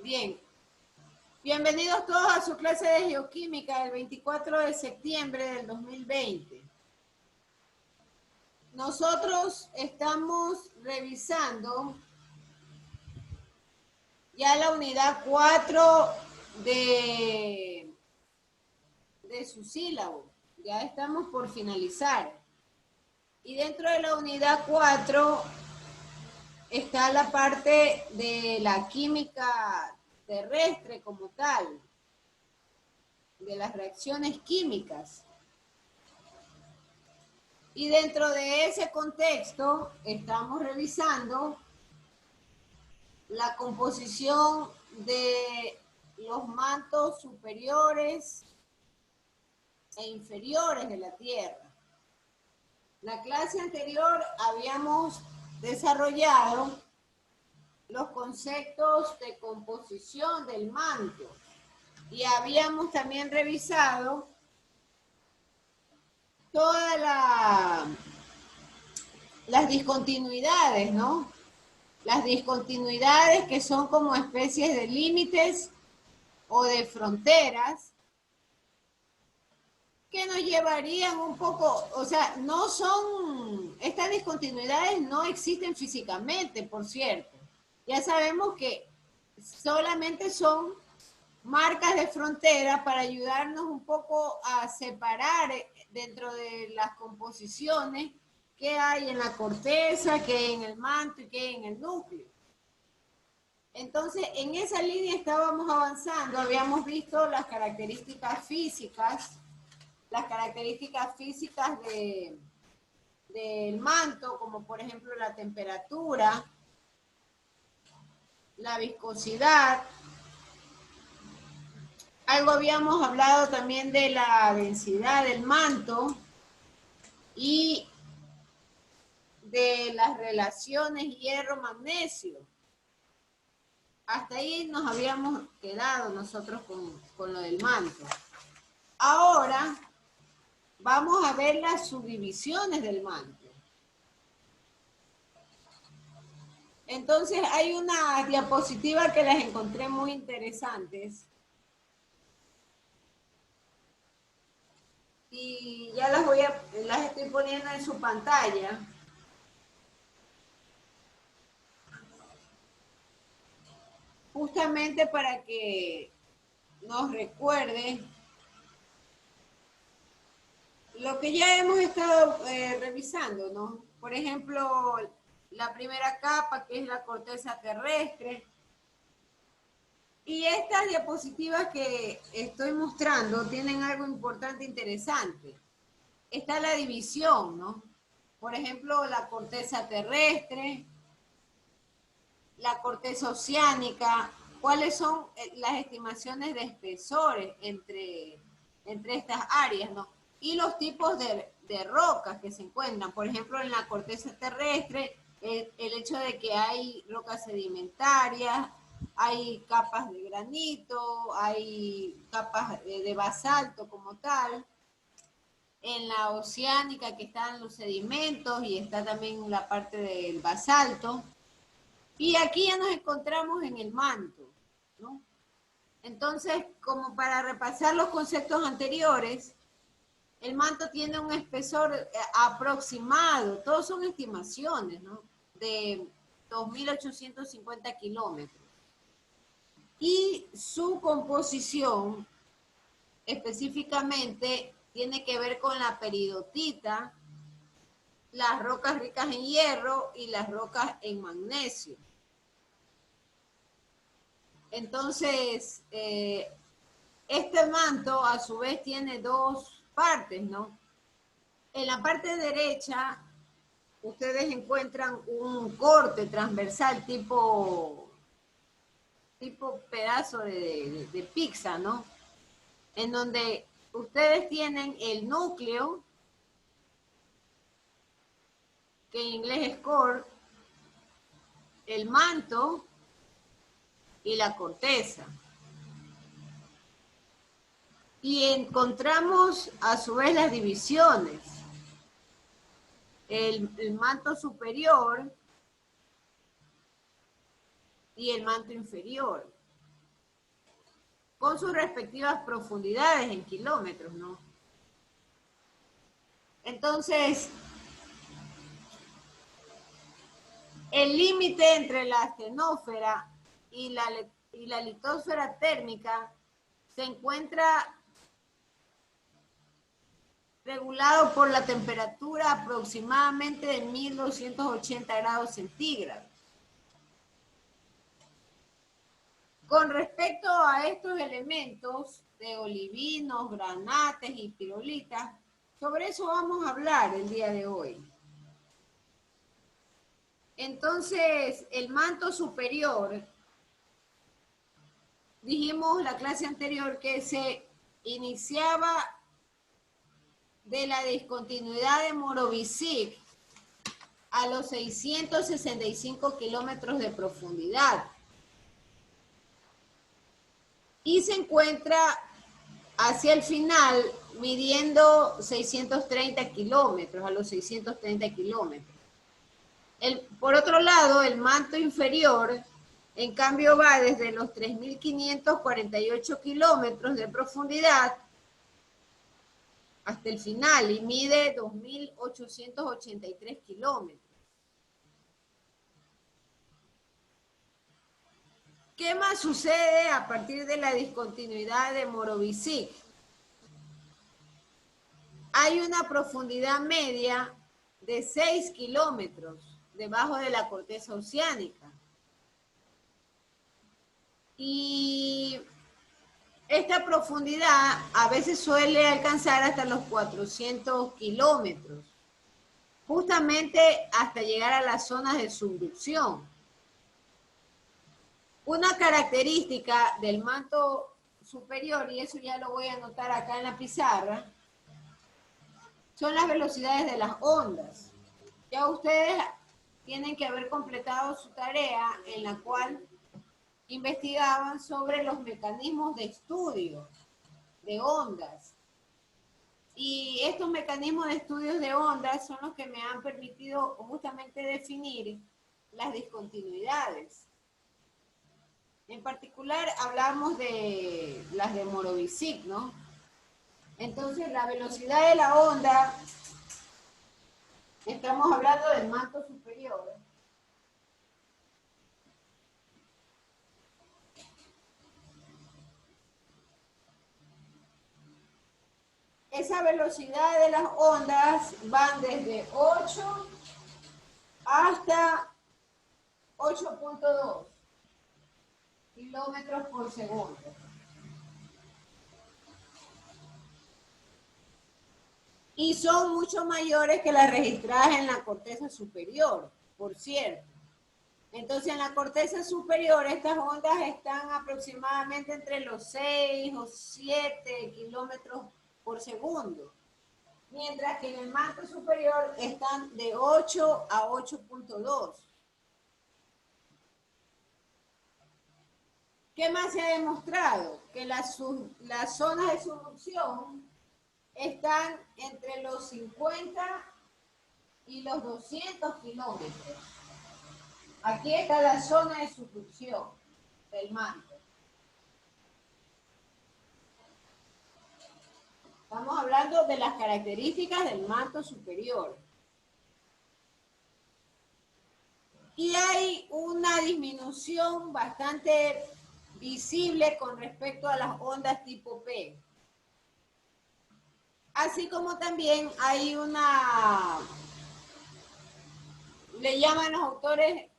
Bien, bienvenidos todos a su clase de geoquímica del 24 de septiembre del 2020. Nosotros estamos revisando ya la unidad 4 de su sílabo. Ya estamos por finalizar. Y dentro de la unidad 4 está la parte de la química terrestre como tal, de las reacciones químicas. Y dentro de ese contexto estamos revisando la composición de los mantos superiores e inferiores de la Tierra. La clase anterior habíamos desarrollado los conceptos de composición del manto y habíamos también revisado todas las discontinuidades, ¿no? Las discontinuidades que son como especies de límites o de fronteras que nos llevarían un poco, o sea, no son, estas discontinuidades no existen físicamente, por cierto. Ya sabemos que solamente son marcas de frontera para ayudarnos un poco a separar dentro de las composiciones qué hay en la corteza, qué hay en el manto y qué hay en el núcleo. Entonces, en esa línea estábamos avanzando, habíamos visto las características físicas del manto, como por ejemplo la temperatura, la viscosidad. Algo habíamos hablado también de la densidad del manto y de las relaciones hierro-magnesio. Hasta ahí nos habíamos quedado nosotros con lo del manto. Ahora vamos a ver las subdivisiones del manto. Entonces hay una diapositiva que las encontré muy interesantes. Y ya las estoy poniendo en su pantalla. Justamente para que nos recuerde lo que ya hemos estado revisando, ¿no? Por ejemplo, la primera capa, que es la corteza terrestre. Y estas diapositivas que estoy mostrando tienen algo importante, interesante. Está la división, ¿no? Por ejemplo, la corteza terrestre, la corteza oceánica, cuáles son las estimaciones de espesores entre estas áreas, ¿no? Y los tipos de rocas que se encuentran. Por ejemplo, en la corteza terrestre, el hecho de que hay rocas sedimentarias, hay capas de granito, hay capas de basalto como tal. En la oceánica, que están los sedimentos y está también la parte del basalto. Y aquí ya nos encontramos en el manto, ¿no? Entonces, como para repasar los conceptos anteriores, el manto tiene un espesor aproximado, todos son estimaciones, ¿no? De 2.850 kilómetros. Y su composición específicamente tiene que ver con la peridotita, las rocas ricas en hierro y las rocas en magnesio. Entonces, este manto a su vez tiene dos partes, ¿no? En la parte derecha, ustedes encuentran un corte transversal tipo pedazo de pizza, ¿no? En donde ustedes tienen el núcleo, que en inglés es core, el manto y la corteza. Y encontramos a su vez las divisiones. El manto superior y el manto inferior. con sus respectivas profundidades en kilómetros, ¿no? Entonces, el límite entre la astenósfera y la litosfera térmica se encuentra regulado por la temperatura aproximadamente de 1280 grados centígrados. Con respecto a estos elementos de olivinos, granates y pirolitas, sobre eso vamos a hablar el día de hoy. Entonces, el manto superior, dijimos la clase anterior que se iniciaba de la discontinuidad de Morovicic a los 665 kilómetros de profundidad y se encuentra hacia el final midiendo 630 kilómetros, a los 630 kilómetros. Por otro lado, el manto inferior, en cambio, va desde los 3.548 kilómetros de profundidad hasta el final y mide 2.883 kilómetros. ¿Qué más sucede a partir de la discontinuidad de Morovicic? Hay una profundidad media de 6 kilómetros debajo de la corteza oceánica. Y esta profundidad a veces suele alcanzar hasta los 400 kilómetros, justamente hasta llegar a las zonas de subducción. Una característica del manto superior, y eso ya lo voy a anotar acá en la pizarra, son las velocidades de las ondas. Ya ustedes tienen que haber completado su tarea en la cual investigaban sobre los mecanismos de estudio de ondas. Y estos mecanismos de estudios de ondas son los que me han permitido justamente definir las discontinuidades. En particular hablamos de las de Morovicic, ¿no? Entonces la velocidad de la onda, estamos hablando del manto superior. Esa velocidad de las ondas van desde 8 hasta 8.2 kilómetros por segundo. Y son mucho mayores que las registradas en la corteza superior, por cierto. Entonces, en la corteza superior, estas ondas están aproximadamente entre los 6 o 7 kilómetros por segundo, mientras que en el manto superior están de 8 a 8.2. ¿Qué más se ha demostrado? Que las zonas de subducción están entre los 50 y los 200 kilómetros. Aquí está la zona de subducción del manto. Estamos hablando de las características del manto superior. Y hay una disminución bastante visible con respecto a las ondas tipo P. Así como también hay una, le llaman los autores,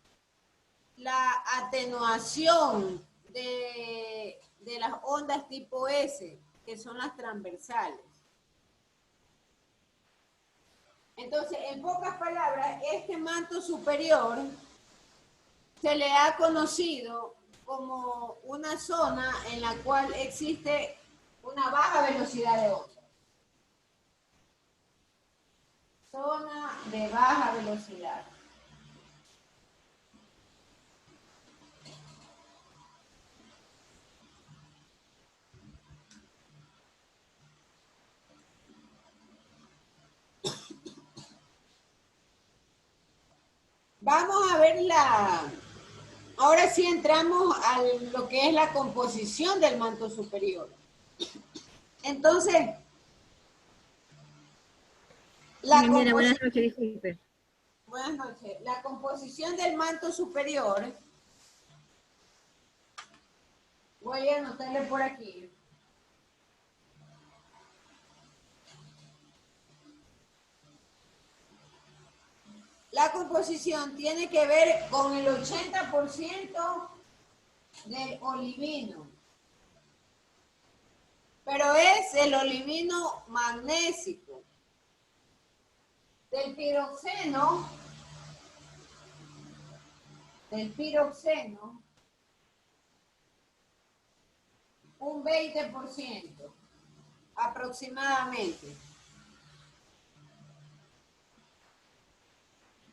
la atenuación de las ondas tipo S, que son las transversales. Entonces, en pocas palabras, este manto superior se le ha conocido como una zona en la cual existe una baja velocidad de onda. Zona de baja velocidad. Vamos a ver ahora sí entramos a lo que es la composición del manto superior. Entonces, la Ingeniera, buenas composición, noches, disculpe. buenas noches, la composición del manto superior, voy a anotarle por aquí. La composición tiene que ver con el 80% del olivino, pero es el olivino magnésico. Del piroxeno, del piroxeno, un 20% aproximadamente,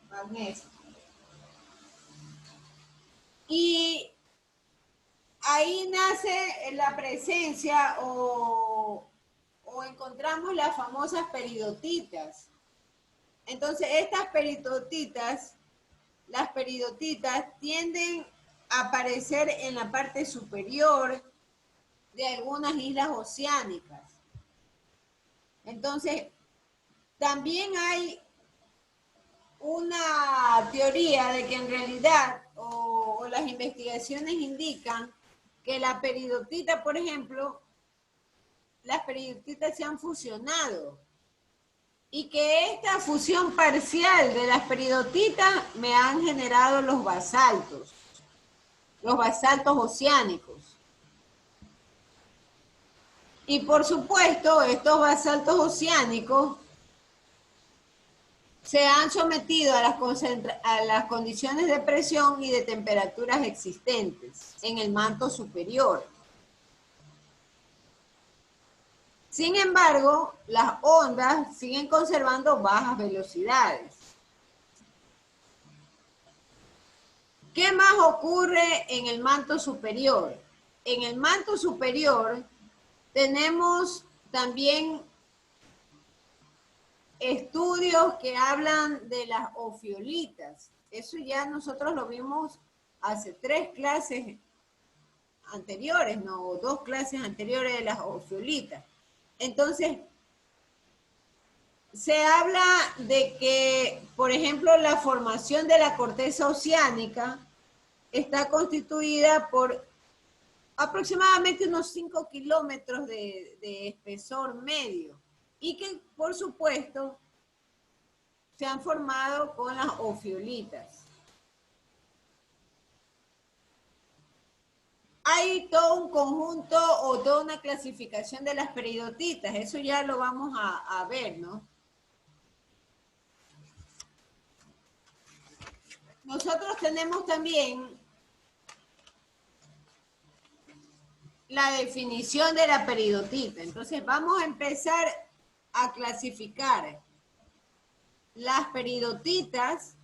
magnesio. Y ahí nace la presencia o encontramos las famosas peridotitas. Entonces, estas peridotitas, las peridotitas tienden a aparecer en la parte superior de algunas islas oceánicas. Entonces, también hay una teoría de que en realidad, o las investigaciones indican que la peridotita, por ejemplo, las peridotitas se han fusionado y que esta fusión parcial de las peridotitas me han generado los basaltos oceánicos. Y por supuesto, estos basaltos oceánicos se han sometido a las condiciones de presión y de temperaturas existentes en el manto superior. Sin embargo, las ondas siguen conservando bajas velocidades. ¿Qué más ocurre en el manto superior? En el manto superior tenemos también estudios que hablan de las ofiolitas. Eso ya nosotros lo vimos hace 3 clases anteriores, ¿no? O 2 clases anteriores de las ofiolitas. Entonces, se habla de que, por ejemplo, la formación de la corteza oceánica está constituida por aproximadamente unos 5 kilómetros de espesor medio y que, por supuesto, se han formado con las ofiolitas. Hay todo un conjunto o toda una clasificación de las peridotitas, eso ya lo vamos a ver, ¿no? Nosotros tenemos también la definición de la peridotita. Entonces vamos a empezar a clasificar las peridotitas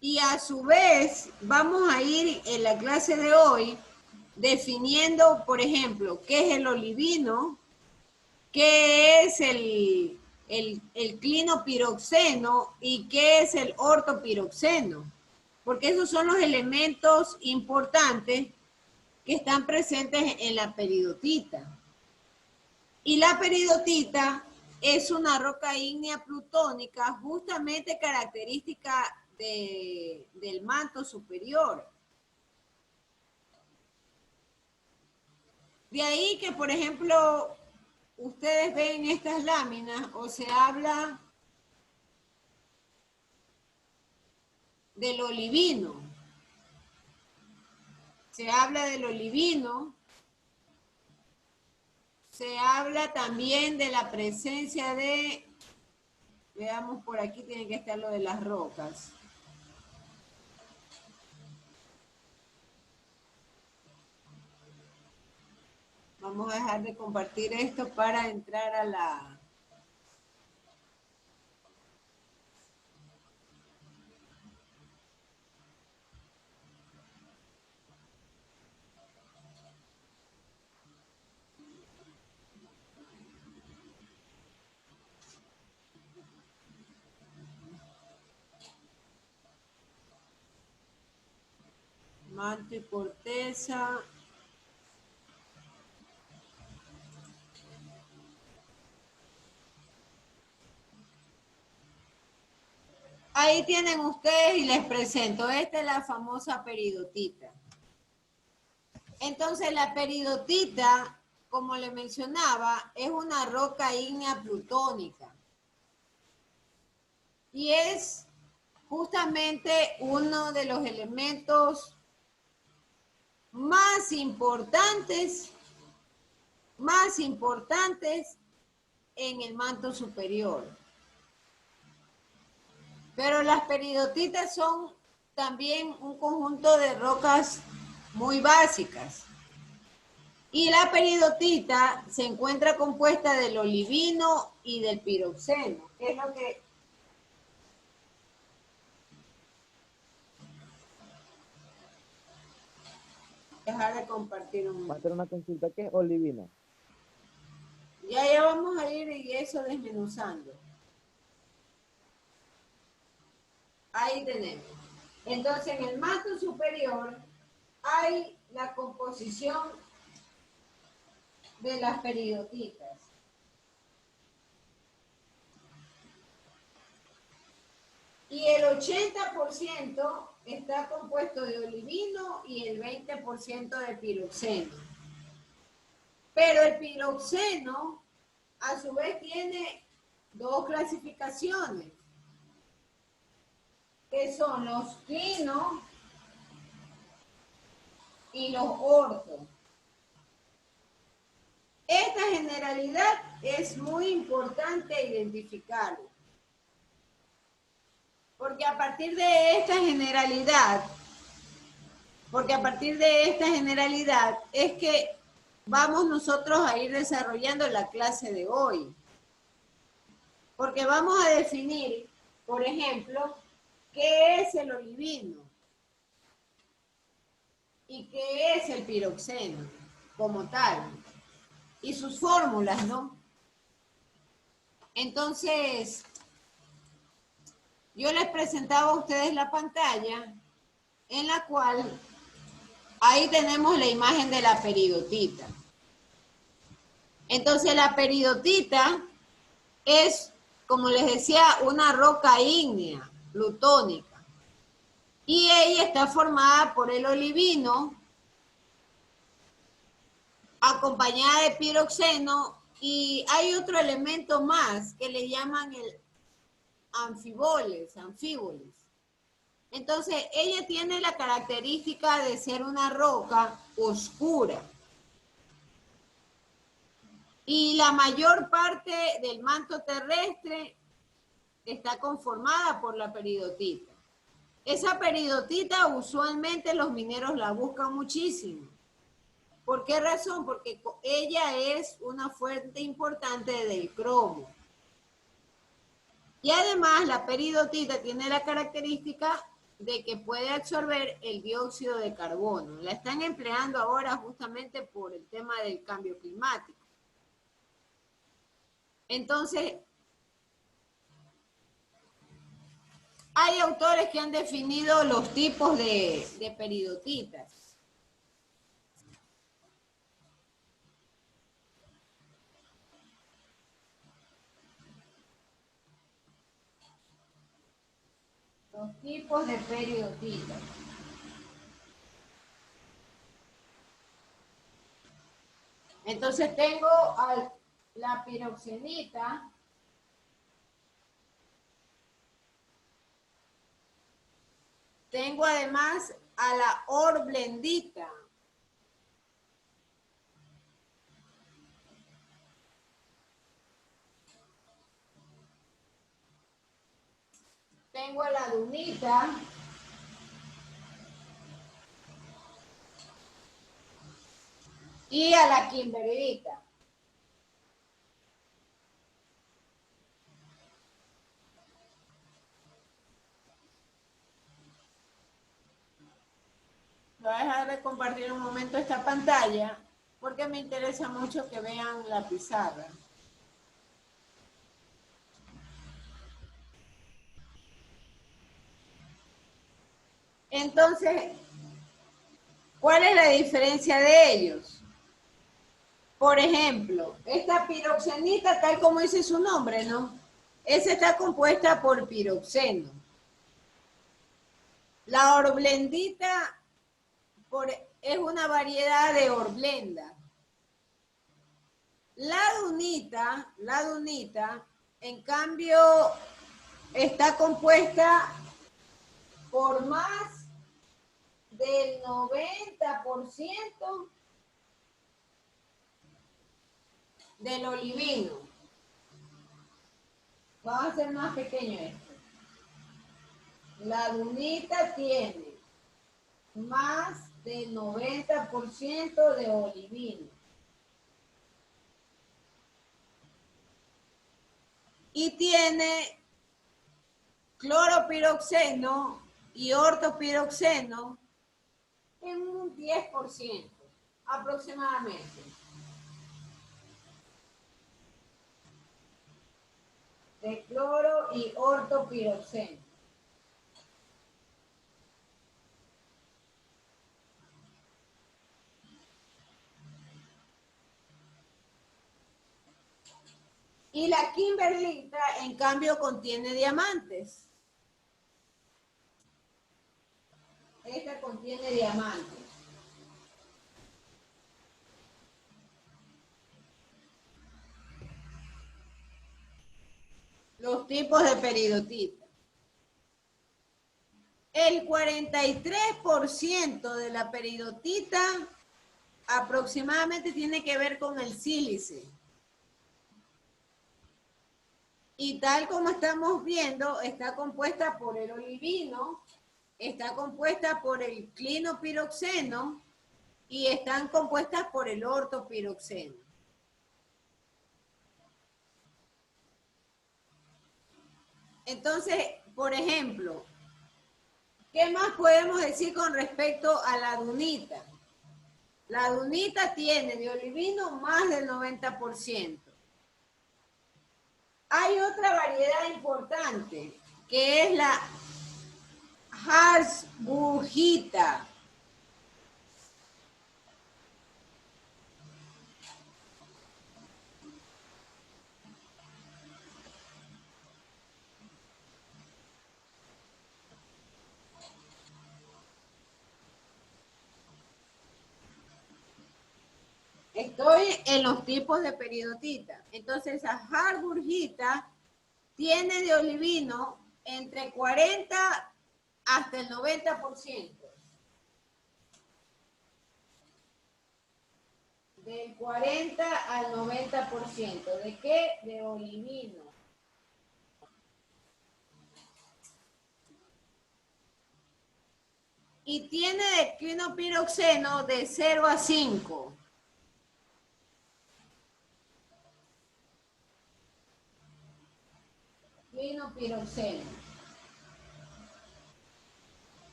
y a su vez vamos a ir en la clase de hoy definiendo, por ejemplo, qué es el olivino, qué es el clinopiroxeno y qué es el ortopiroxeno, porque esos son los elementos importantes que están presentes en la peridotita. Y la peridotita es una roca ígnea plutónica justamente característica del manto superior. De ahí que, por ejemplo, ustedes ven estas láminas o se habla del olivino. Se habla del olivino. Se habla también de la presencia de, veamos por aquí, tiene que estar lo de las rocas. Vamos a dejar de compartir esto para entrar a la... Manto y corteza. Ahí tienen ustedes y les presento. Esta es la famosa peridotita. Entonces la peridotita, como le mencionaba, es una roca ígnea plutónica. Y es justamente uno de los elementos más importantes en el manto superior. Pero las peridotitas son también un conjunto de rocas muy básicas. Y la peridotita se encuentra compuesta del olivino y del piroxeno, que es lo que... Dejar de compartir un Va a momento. hacer una consulta que es olivina. Ya vamos a ir y eso desmenuzando. Ahí tenemos. Entonces, en el manto superior hay la composición de las peridotitas. Y el 80% está compuesto de olivino y el 20% de piroxeno. Pero el piroxeno, a su vez, tiene dos clasificaciones, que son los clinos y los ortos. Esta generalidad es muy importante identificarla, porque a partir de esta generalidad es que vamos nosotros a ir desarrollando la clase de hoy. Porque vamos a definir, por ejemplo, qué es el olivino y qué es el piroxeno como tal, y sus fórmulas, ¿no? Entonces, yo les presentaba a ustedes la pantalla en la cual ahí tenemos la imagen de la peridotita. Entonces, la peridotita es, como les decía, una roca ígnea, plutónica. Y ella está formada por el olivino, acompañada de piroxeno, y hay otro elemento más que le llaman el anfíboles. Entonces, ella tiene la característica de ser una roca oscura. Y la mayor parte del manto terrestre está conformada por la peridotita. Esa peridotita usualmente los mineros la buscan muchísimo. ¿Por qué razón? Porque ella es una fuente importante del cromo. Y además la peridotita tiene la característica de que puede absorber el dióxido de carbono. La están empleando ahora justamente por el tema del cambio climático. Entonces, hay autores que han definido los tipos de peridotitas. Los tipos de peridotitas. Entonces tengo la piroxenita, tengo además a la horblendita, tengo a la dunita, y a la kimberlita. Voy a dejar de compartir un momento esta pantalla porque me interesa mucho que vean la pizarra. Entonces, ¿Cuál es la diferencia de ellos? Por ejemplo, esta piroxenita, tal como dice su nombre, ¿no? Esa está compuesta por piroxeno. La orblendita es una variedad de orblenda. La dunita, en cambio, está compuesta por más del 90% del olivino. Vamos a hacer más pequeño esto. La dunita tiene más del 90% de olivino. Y tiene cloropiroxeno y ortopiroxeno en un 10% aproximadamente de cloro y ortopiroxeno. Y la kimberlita, en cambio, contiene diamantes. Esta contiene diamantes. Los tipos de peridotita. El 43% de la peridotita aproximadamente tiene que ver con el sílice. Y tal como estamos viendo, está compuesta por el olivino, está compuesta por el clinopiroxeno y están compuestas por el ortopiroxeno. Entonces, por ejemplo, ¿qué más podemos decir con respecto a la dunita? La dunita tiene de olivino más del 90%. Hay otra variedad importante, que es la Habsburgita. Estoy en los tipos de peridotita. Entonces, la Habsburgita tiene de olivino entre 40 hasta el 90%. Del 40 al 90%. ¿De qué? De olivino. Y tiene de clinopiroxeno de 0 a 5. Clinopiroxeno.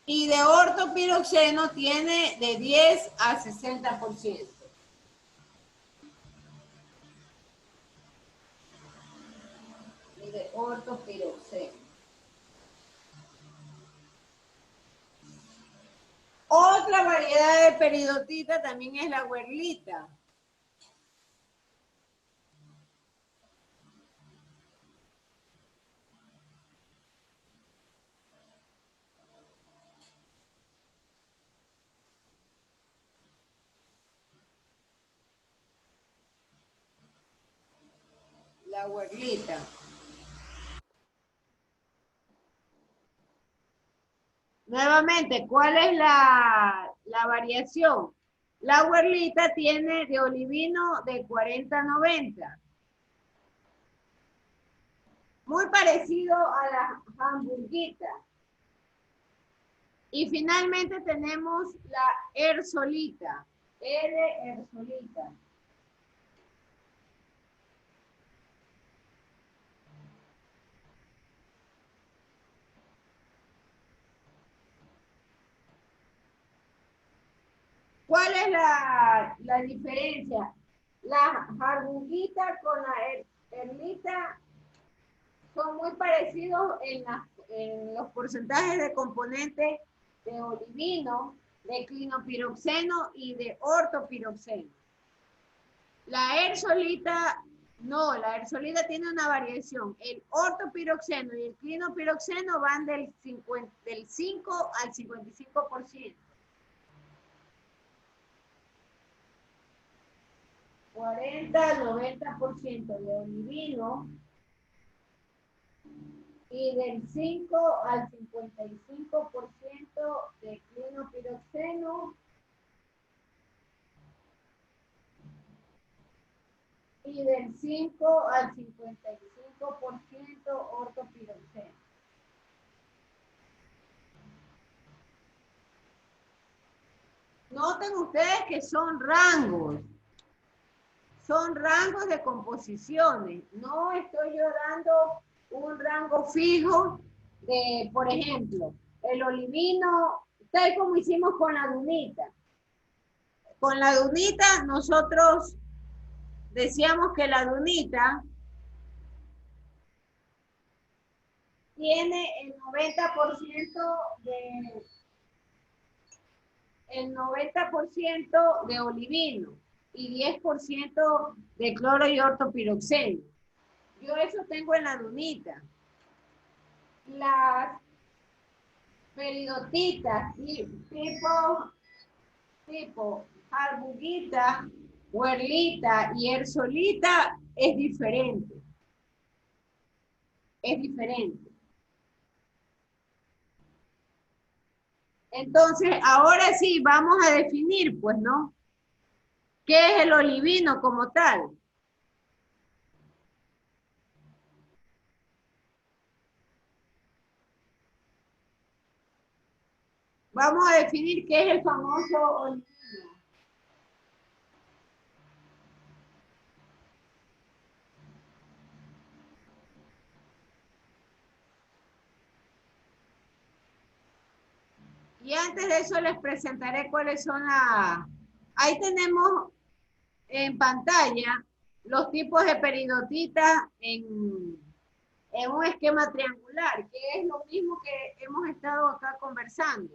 Y de ortopiroxeno tiene de 10 a 60%. Y de ortopiroxeno. Otra variedad de peridotita también es la huerlita. La huerlita. Nuevamente, ¿cuál es la variación? La huerlita tiene de olivino de 40 a 90. Muy parecido a la hamburguita. Y finalmente tenemos la ersolita. Ersolita. ¿Cuál es la diferencia? La hamburguita con la erlita son muy parecidos en los porcentajes de componentes de olivino, de clinopiroxeno y de ortopiroxeno. La ersolita, no, la ersolita tiene una variación. El ortopiroxeno y el clinopiroxeno van del 5 al 55%. 40 al 90% de olivino y del 5 al 55% de clinopiroxeno y del 5 al 55% ortopiroxeno. Noten ustedes que son rangos de composiciones. No estoy yo dando un rango fijo de, por ejemplo, el olivino, tal como hicimos con la dunita. Con la dunita nosotros decíamos que la dunita tiene el 90% de olivino y 10% de cloro y ortopiroxeno. Yo eso tengo en la dunita. Las peridotitas tipo arbuguita, huerlita y ersolita es diferente. Es diferente. Entonces, ahora sí, vamos a definir, pues, ¿no? ¿Qué es el olivino como tal? Vamos a definir qué es el famoso olivino. Y antes de eso les presentaré cuáles son las... Ahí tenemos en pantalla los tipos de peridotita en un esquema triangular, que es lo mismo que hemos estado acá conversando.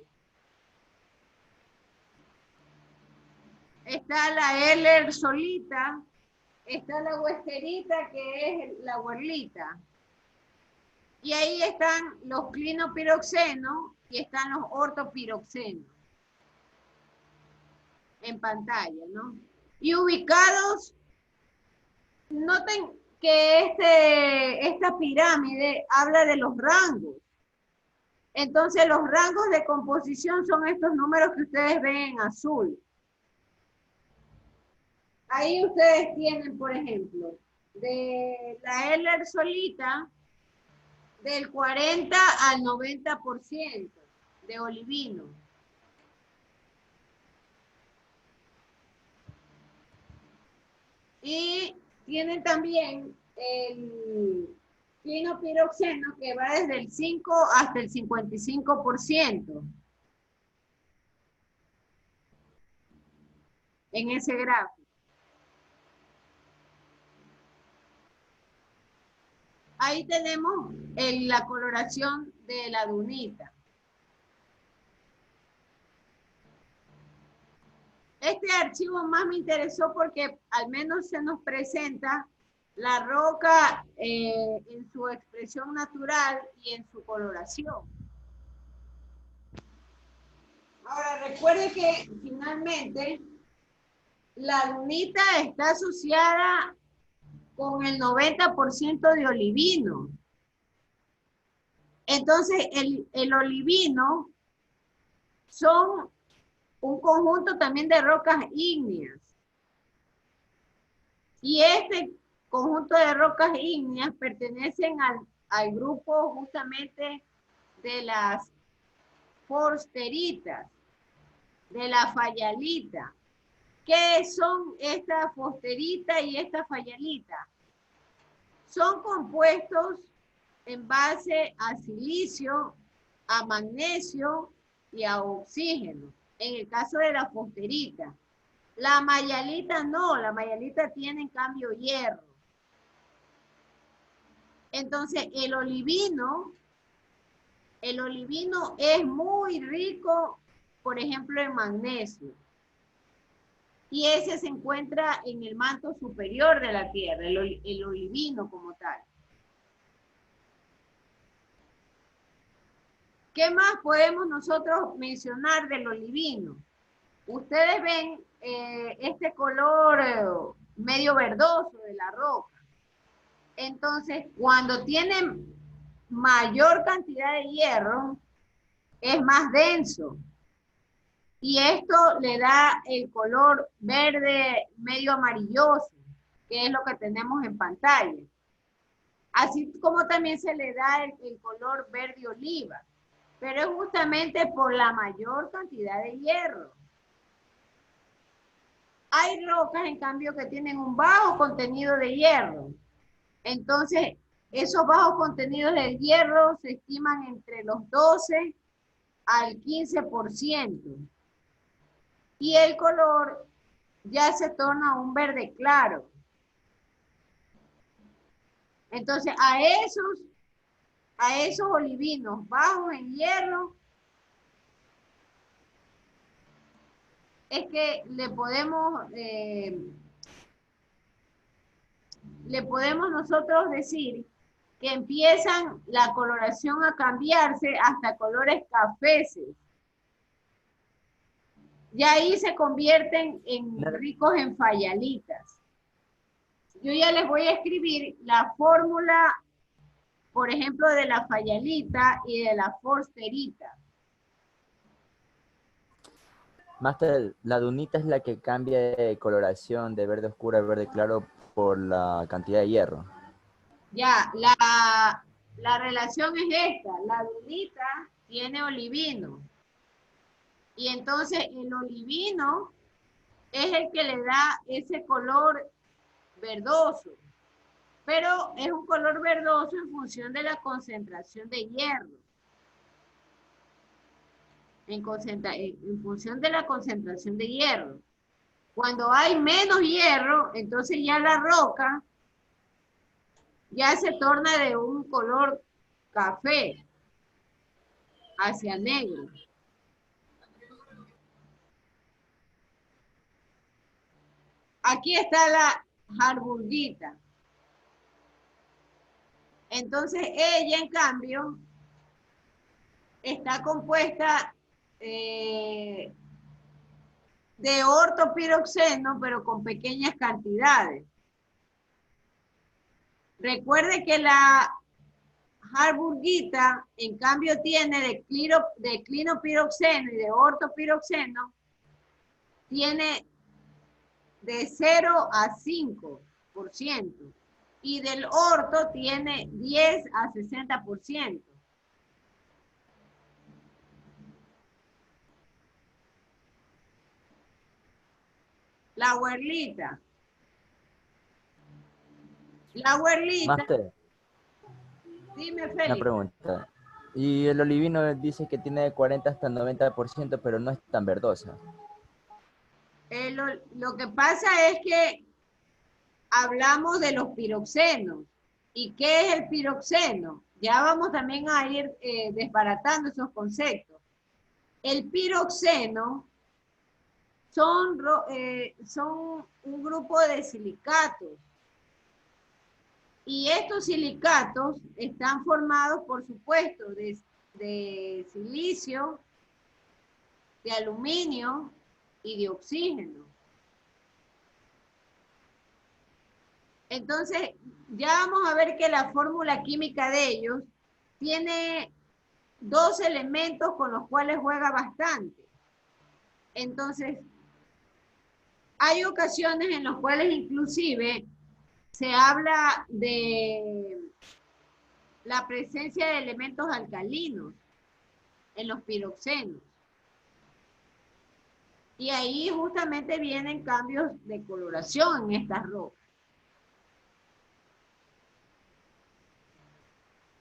Está la Eller solita, está la huesterita, que es la huerlita. Y ahí están los clinopiroxenos y están los ortopiroxenos en pantalla, ¿no? Y ubicados, noten que esta pirámide habla de los rangos. Entonces los rangos de composición son estos números que ustedes ven en azul. Ahí ustedes tienen, por ejemplo, de la Eller solita, del 40 al 90% de olivino. Y tienen también el clinopiroxeno que va desde el 5 hasta el 55% en ese gráfico. Ahí tenemos la coloración de la dunita. Este archivo más me interesó porque al menos se nos presenta la roca en su expresión natural y en su coloración. Ahora recuerde que finalmente la dunita está asociada con el 90% de olivino. Entonces el olivino son un conjunto también de rocas ígneas. Y este conjunto de rocas ígneas pertenecen al grupo justamente de las forsteritas, de la fayalita. ¿Qué son esta forsterita y esta fayalita? Son compuestos en base a silicio, a magnesio y a oxígeno. En el caso de la forsterita. La mayalita no, la mayalita tiene en cambio hierro. Entonces, el olivino es muy rico, por ejemplo, en magnesio. Y ese se encuentra en el manto superior de la tierra, el olivino como tal. ¿Qué más podemos nosotros mencionar del olivino? Ustedes ven este color medio verdoso de la roca. Entonces, cuando tiene mayor cantidad de hierro, es más denso. Y esto le da el color verde medio amarilloso, que es lo que tenemos en pantalla. Así como también se le da el color verde oliva, pero es justamente por la mayor cantidad de hierro. Hay rocas, en cambio, que tienen un bajo contenido de hierro. Entonces, esos bajos contenidos de hierro se estiman entre los 12 al 15%. Y el color ya se torna un verde claro. Entonces, a esos olivinos bajos en hierro, es que le podemos nosotros decir que empiezan la coloración a cambiarse hasta colores cafeces. Y ahí se convierten en ricos en fayalitas. Yo ya les voy a escribir la fórmula, por ejemplo, de la fayalita y de la forsterita. Master, la dunita es la que cambia de coloración de verde oscuro a verde claro por la cantidad de hierro. Ya, la relación es esta. La dunita tiene olivino. Y entonces el olivino es el que le da ese color verdoso. Pero es un color verdoso en función de la concentración de hierro. En función de la concentración de hierro. Cuando hay menos hierro, entonces ya la roca ya se torna de un color café hacia negro. Aquí está la harburguita. Entonces ella, en cambio, está compuesta de ortopiroxeno, pero con pequeñas cantidades. Recuerde que la harburguita, en cambio, tiene de clinopiroxeno y de ortopiroxeno, tiene de 0 a 5%, y del orto tiene 10 a 60%. La huerlita. La huerlita. Master, Dime, una Félix. pregunta. Y el olivino dice que tiene de 40 hasta 90%, pero no es tan verdosa. Lo que pasa es que hablamos de los piroxenos. ¿Y qué es el piroxeno? Ya vamos también a ir desbaratando esos conceptos. El piroxeno son un grupo de silicatos. Y estos silicatos están formados, por supuesto, de silicio, de aluminio y de oxígeno. Entonces, ya vamos a ver que la fórmula química de ellos tiene dos elementos con los cuales juega bastante. Entonces, hay ocasiones en las cuales inclusive se habla de la presencia de elementos alcalinos en los piroxenos. Y ahí justamente vienen cambios de coloración en estas rocas.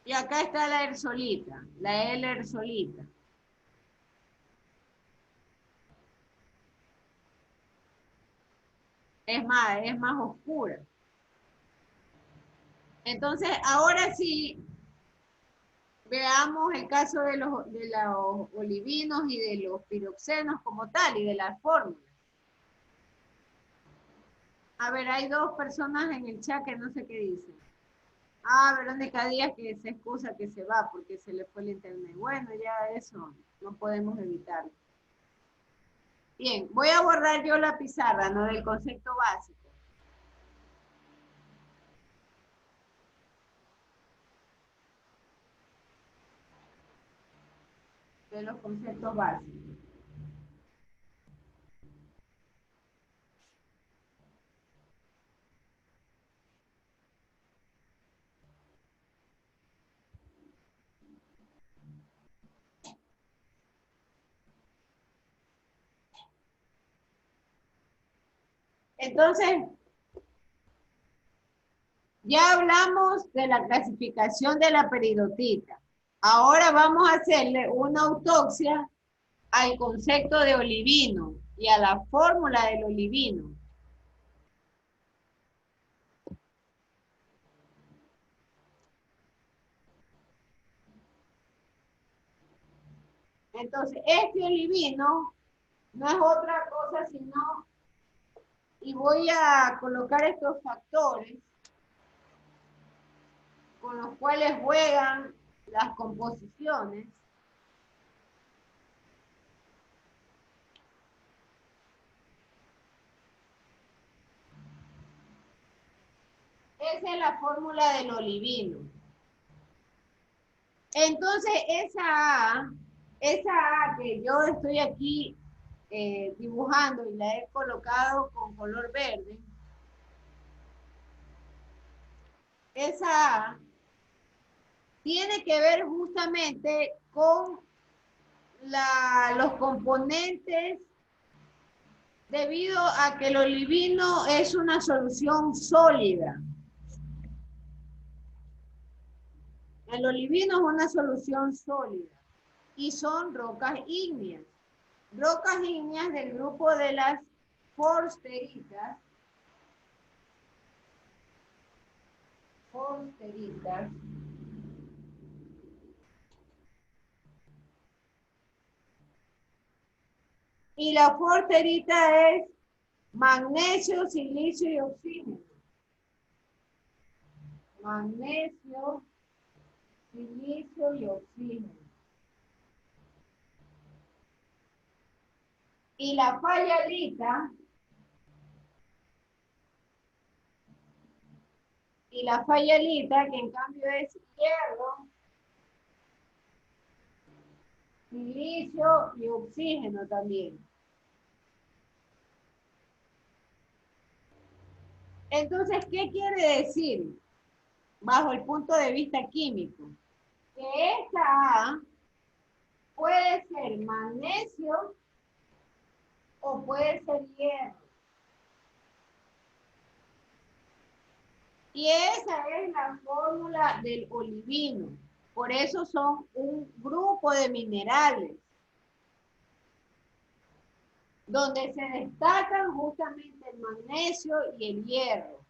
Y acá está la ersolita, la L-ersolita. Es más oscura. Entonces, ahora sí, veamos el caso de los olivinos y de los piroxenos como tal y de las fórmulas. A ver, hay dos personas en el chat que no sé qué dicen. Ah, Verónica Díaz que se excusa que se va porque se le fue el internet. Bueno, ya eso no podemos evitarlo. Bien, voy a borrar yo la pizarra, ¿no? Del concepto básico. De los conceptos básicos. Entonces, ya hablamos de la clasificación de la peridotita. Ahora vamos a hacerle una autopsia al concepto de olivino y a la fórmula del olivino. Entonces, este olivino no es otra cosa sino, y voy a colocar estos factores con los cuales juegan las composiciones. Esa es la fórmula del olivino. Entonces, esa A que yo estoy aquí dibujando y la he colocado con color verde, esa A tiene que ver justamente con los componentes debido a que el olivino es una solución sólida. El olivino es una solución sólida y son rocas ígneas. Rocas ígneas del grupo de las forsteritas. Forsteritas. Y la forsterita es magnesio, silicio y oxígeno. Magnesio, silicio y oxígeno. Y la fayalita, que en cambio es hierro, silicio y oxígeno también. Entonces, ¿qué quiere decir? Bajo el punto de vista químico, que esta A puede ser magnesio o puede ser hierro. Y esa es la fórmula del olivino. Por eso son un grupo de minerales, donde se destacan justamente el magnesio y el hierro.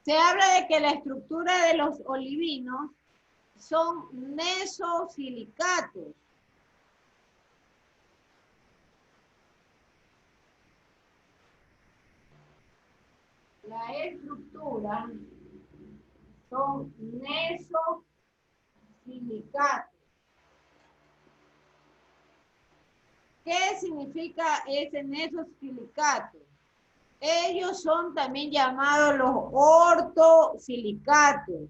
Se habla de que la estructura de los olivinos son mesosilicatos. La estructura son mesosilicatos. ¿Qué significa ese mesosilicato? Ellos son también llamados los ortosilicatos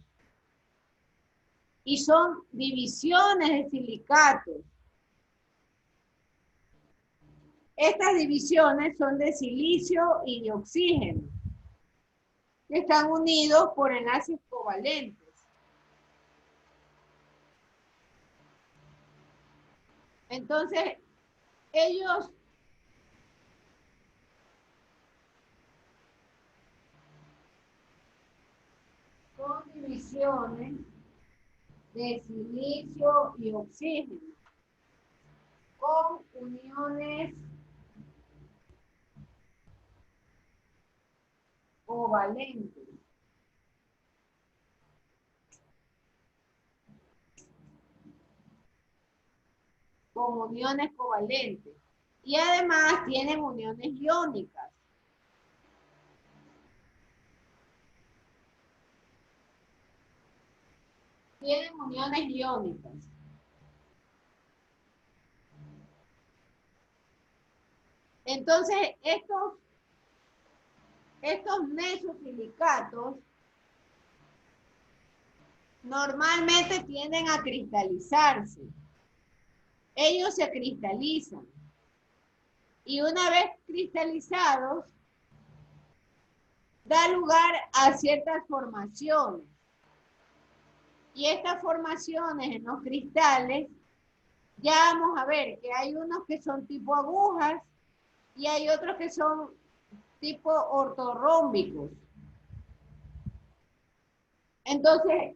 y son divisiones de silicatos. Estas divisiones son de silicio y de oxígeno, que están unidos por enlaces covalentes. Entonces, ellos son divisiones de silicio y oxígeno con uniones covalentes. con uniones covalentes. Y además tienen uniones iónicas. Tienen uniones iónicas. Entonces, estos mesosilicatos normalmente tienden a cristalizarse. Ellos se cristalizan. Y una vez cristalizados, da lugar a ciertas formaciones. Y estas formaciones en los cristales, ya vamos a ver que hay unos que son tipo agujas y hay otros que son tipo ortorrómbicos. Entonces,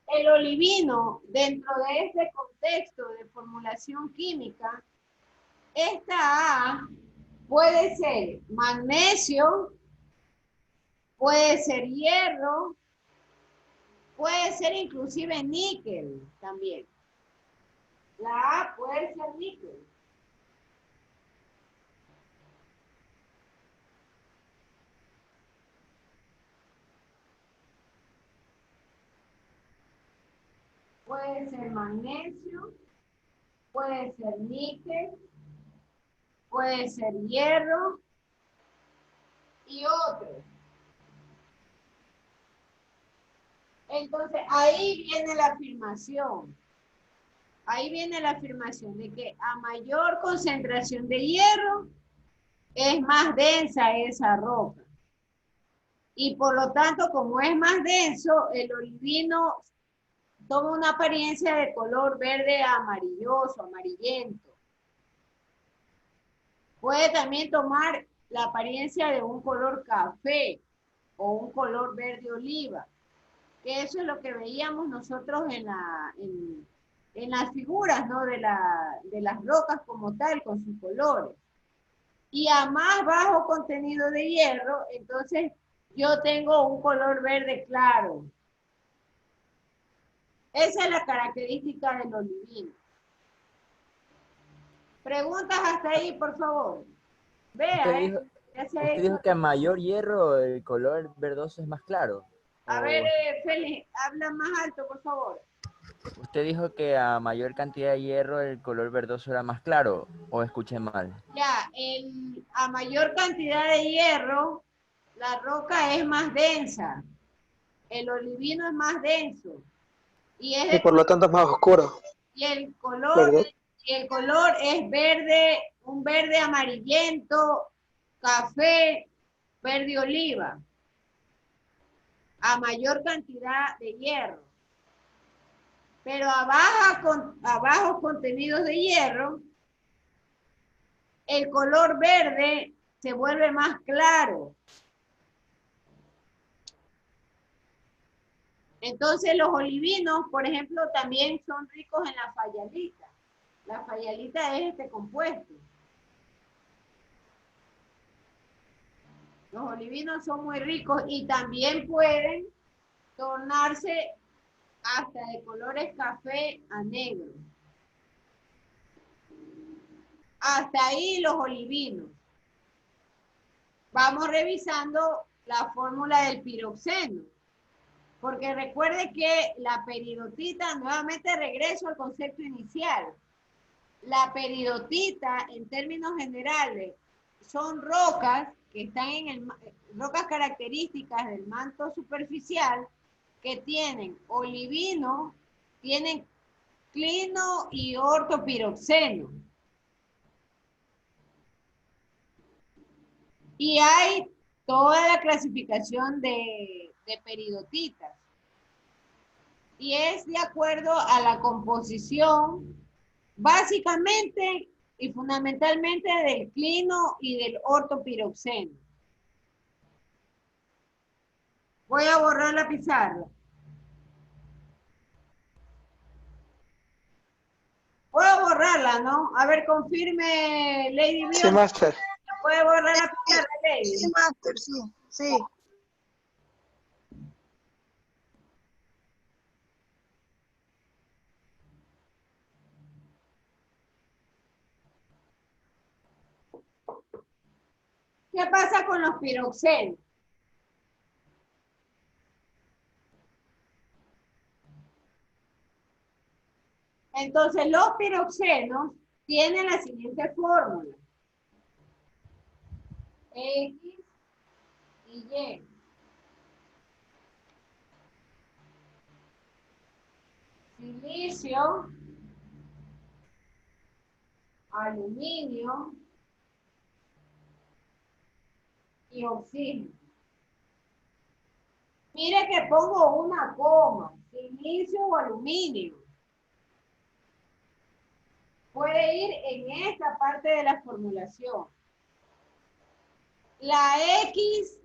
el olivino, dentro de este contexto de formulación química, esta A puede ser magnesio, puede ser hierro, puede ser inclusive níquel también. La A puede ser níquel. Puede ser magnesio, puede ser níquel, puede ser hierro y otros. Entonces, ahí viene la afirmación. Ahí viene la afirmación de que a mayor concentración de hierro, es más densa esa roca. Y por lo tanto, como es más denso, el olivino toma una apariencia de color verde amarilloso, amarillento. Puede también tomar la apariencia de un color café o un color verde oliva, que eso es lo que veíamos nosotros en las figuras, ¿no? de las rocas como tal, con sus colores. Y a más bajo contenido de hierro, entonces yo tengo un color verde claro. Esa es la característica del olivino. Preguntas hasta ahí, por favor. Vea, Usted dijo que a mayor hierro el color verdoso es más claro. A ver, Félix, habla más alto, por favor. Usted dijo que a mayor cantidad de hierro el color verdoso era más claro, o escuché mal. Ya, a mayor cantidad de hierro, la roca es más densa. El olivino es más denso. Y por lo tanto es más oscuro. Y el color, ¿verdad? es verde, un verde amarillento, café, verde oliva. A mayor cantidad de hierro. Pero a bajos contenidos de hierro, el color verde se vuelve más claro. Entonces los olivinos, por ejemplo, también son ricos en la fayalita. La fayalita es este compuesto. Los olivinos son muy ricos y también pueden tornarse hasta de colores café a negro. Hasta ahí los olivinos. Vamos revisando la fórmula del piroxeno. Porque recuerde que la peridotita, nuevamente regreso al concepto inicial. La peridotita, en términos generales, son rocas que están rocas características del manto superficial que tienen olivino, tienen clino y ortopiroxeno. Y hay toda la clasificación de peridotitas. Y es de acuerdo a la composición, básicamente y fundamentalmente del clino y del ortopiroxeno. Voy a borrar la pizarra. Puedo borrarla, ¿no? A ver, confirme, Lady Bion. Sí, Master. ¿Puede borrar la pizarra, Lady? Sí, Master, sí, sí. ¿Qué pasa con los piroxenos? Entonces, los piroxenos tienen la siguiente fórmula. X y Y. Silicio, aluminio y oxígeno. Mire que pongo una coma, silicio o aluminio. Puede ir en esta parte de la formulación. La X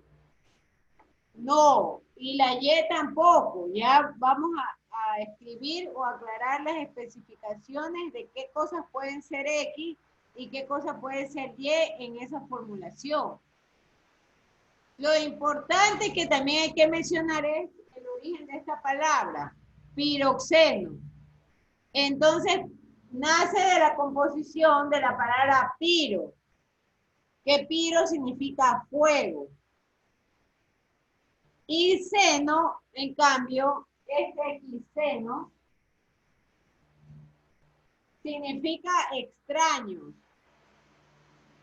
no, y la Y tampoco. Ya vamos a escribir o aclarar las especificaciones de qué cosas pueden ser X y qué cosas pueden ser Y en esa formulación. Lo importante que también hay que mencionar es el origen de esta palabra, piroxeno. Entonces, nace de la composición de la palabra piro, que piro significa fuego. Y seno, en cambio, este xeno significa extraños.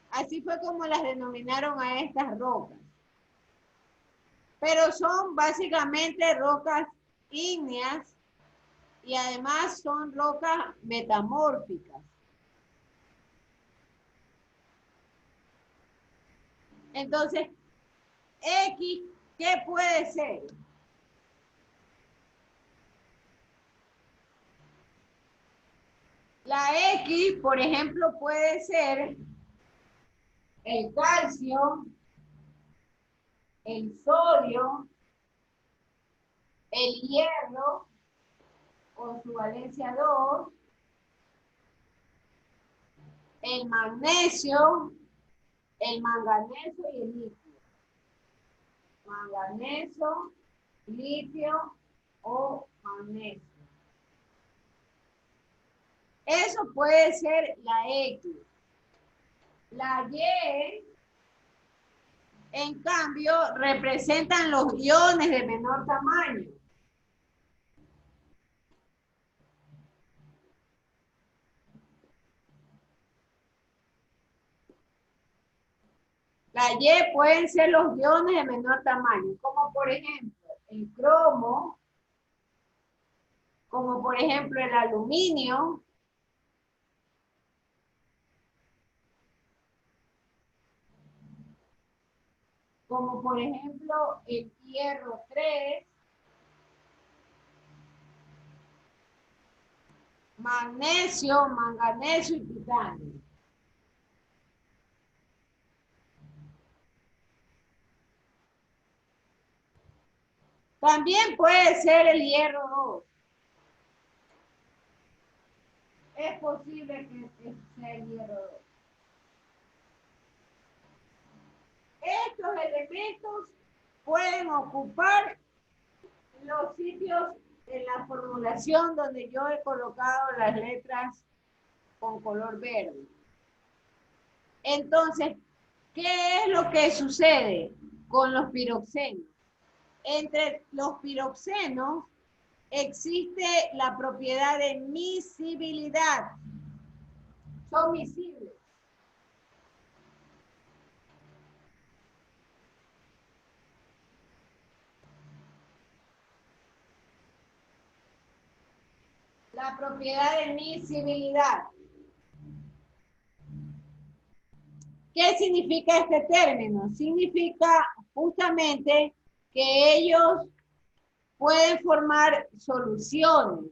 Así fue como las denominaron a estas rocas. Pero son básicamente rocas ígneas y además son rocas metamórficas. Entonces, X, ¿qué puede ser? La X, por ejemplo, puede ser el calcio, el sodio, el hierro, con su valencia 2, el magnesio, el manganeso y el litio. Manganeso, litio o magnesio. Eso puede ser la X. La Y, en cambio, representan los iones de menor tamaño. La Y pueden ser los iones de menor tamaño, como por ejemplo el cromo, como por ejemplo el aluminio, como por ejemplo el hierro 3, magnesio, manganeso y titanio. También puede ser el hierro 2. Es posible que sea el hierro 2. Estos elementos pueden ocupar los sitios en la formulación donde yo he colocado las letras con color verde. Entonces, ¿qué es lo que sucede con los piroxenos? Entre los piroxenos existe la propiedad de miscibilidad. Son miscibles. La propiedad de miscibilidad. ¿Qué significa este término? Significa justamente que ellos pueden formar soluciones.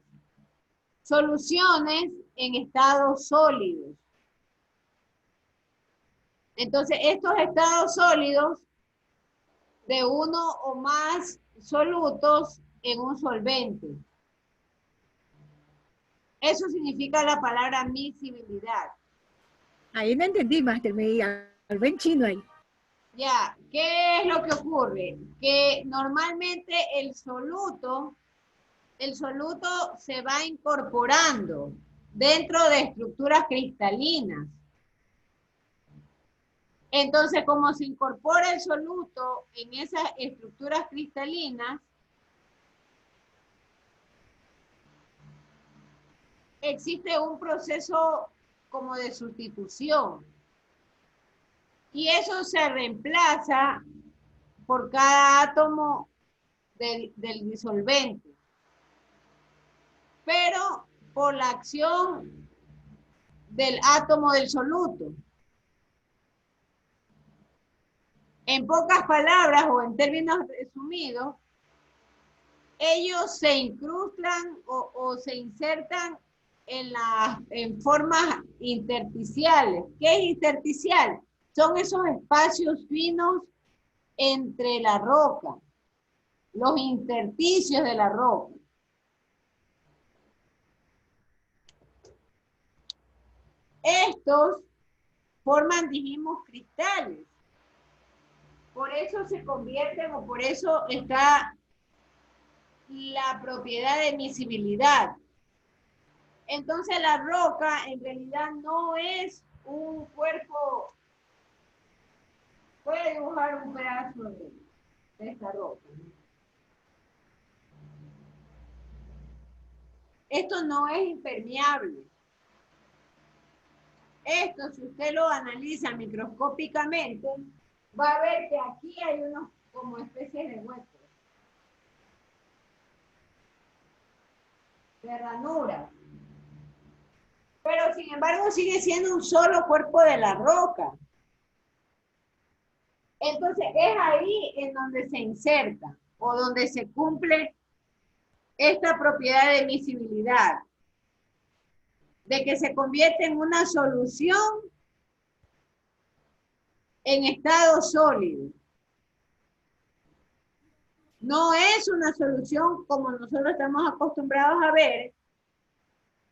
Soluciones en estados sólidos. Entonces, estos estados sólidos de uno o más solutos en un solvente. Eso significa la palabra miscibilidad. Ahí no entendí, Master, me habló en chino ahí. Ya, ¿qué es lo que ocurre? Que normalmente el soluto se va incorporando dentro de estructuras cristalinas. Entonces, como se incorpora el soluto en esas estructuras cristalinas, existe un proceso como de sustitución. Y eso se reemplaza por cada átomo del disolvente. Pero por la acción del átomo del soluto. En pocas palabras o en términos resumidos, ellos se incrustan o se insertan en formas intersticiales. ¿Qué es intersticial? Son esos espacios finos entre la roca, los intersticios de la roca. Estos forman, dijimos, cristales. Por eso se convierten, o por eso está la propiedad de miscibilidad. Entonces la roca en realidad no es un cuerpo. Voy a dibujar un pedazo de esta roca. Esto no es impermeable. Esto, si usted lo analiza microscópicamente, va a ver que aquí hay unos como especies de huecos, de ranuras. Pero sin embargo sigue siendo un solo cuerpo de la roca. Entonces es ahí en donde se inserta o donde se cumple esta propiedad de miscibilidad, de que se convierte en una solución en estado sólido. No es una solución como nosotros estamos acostumbrados a ver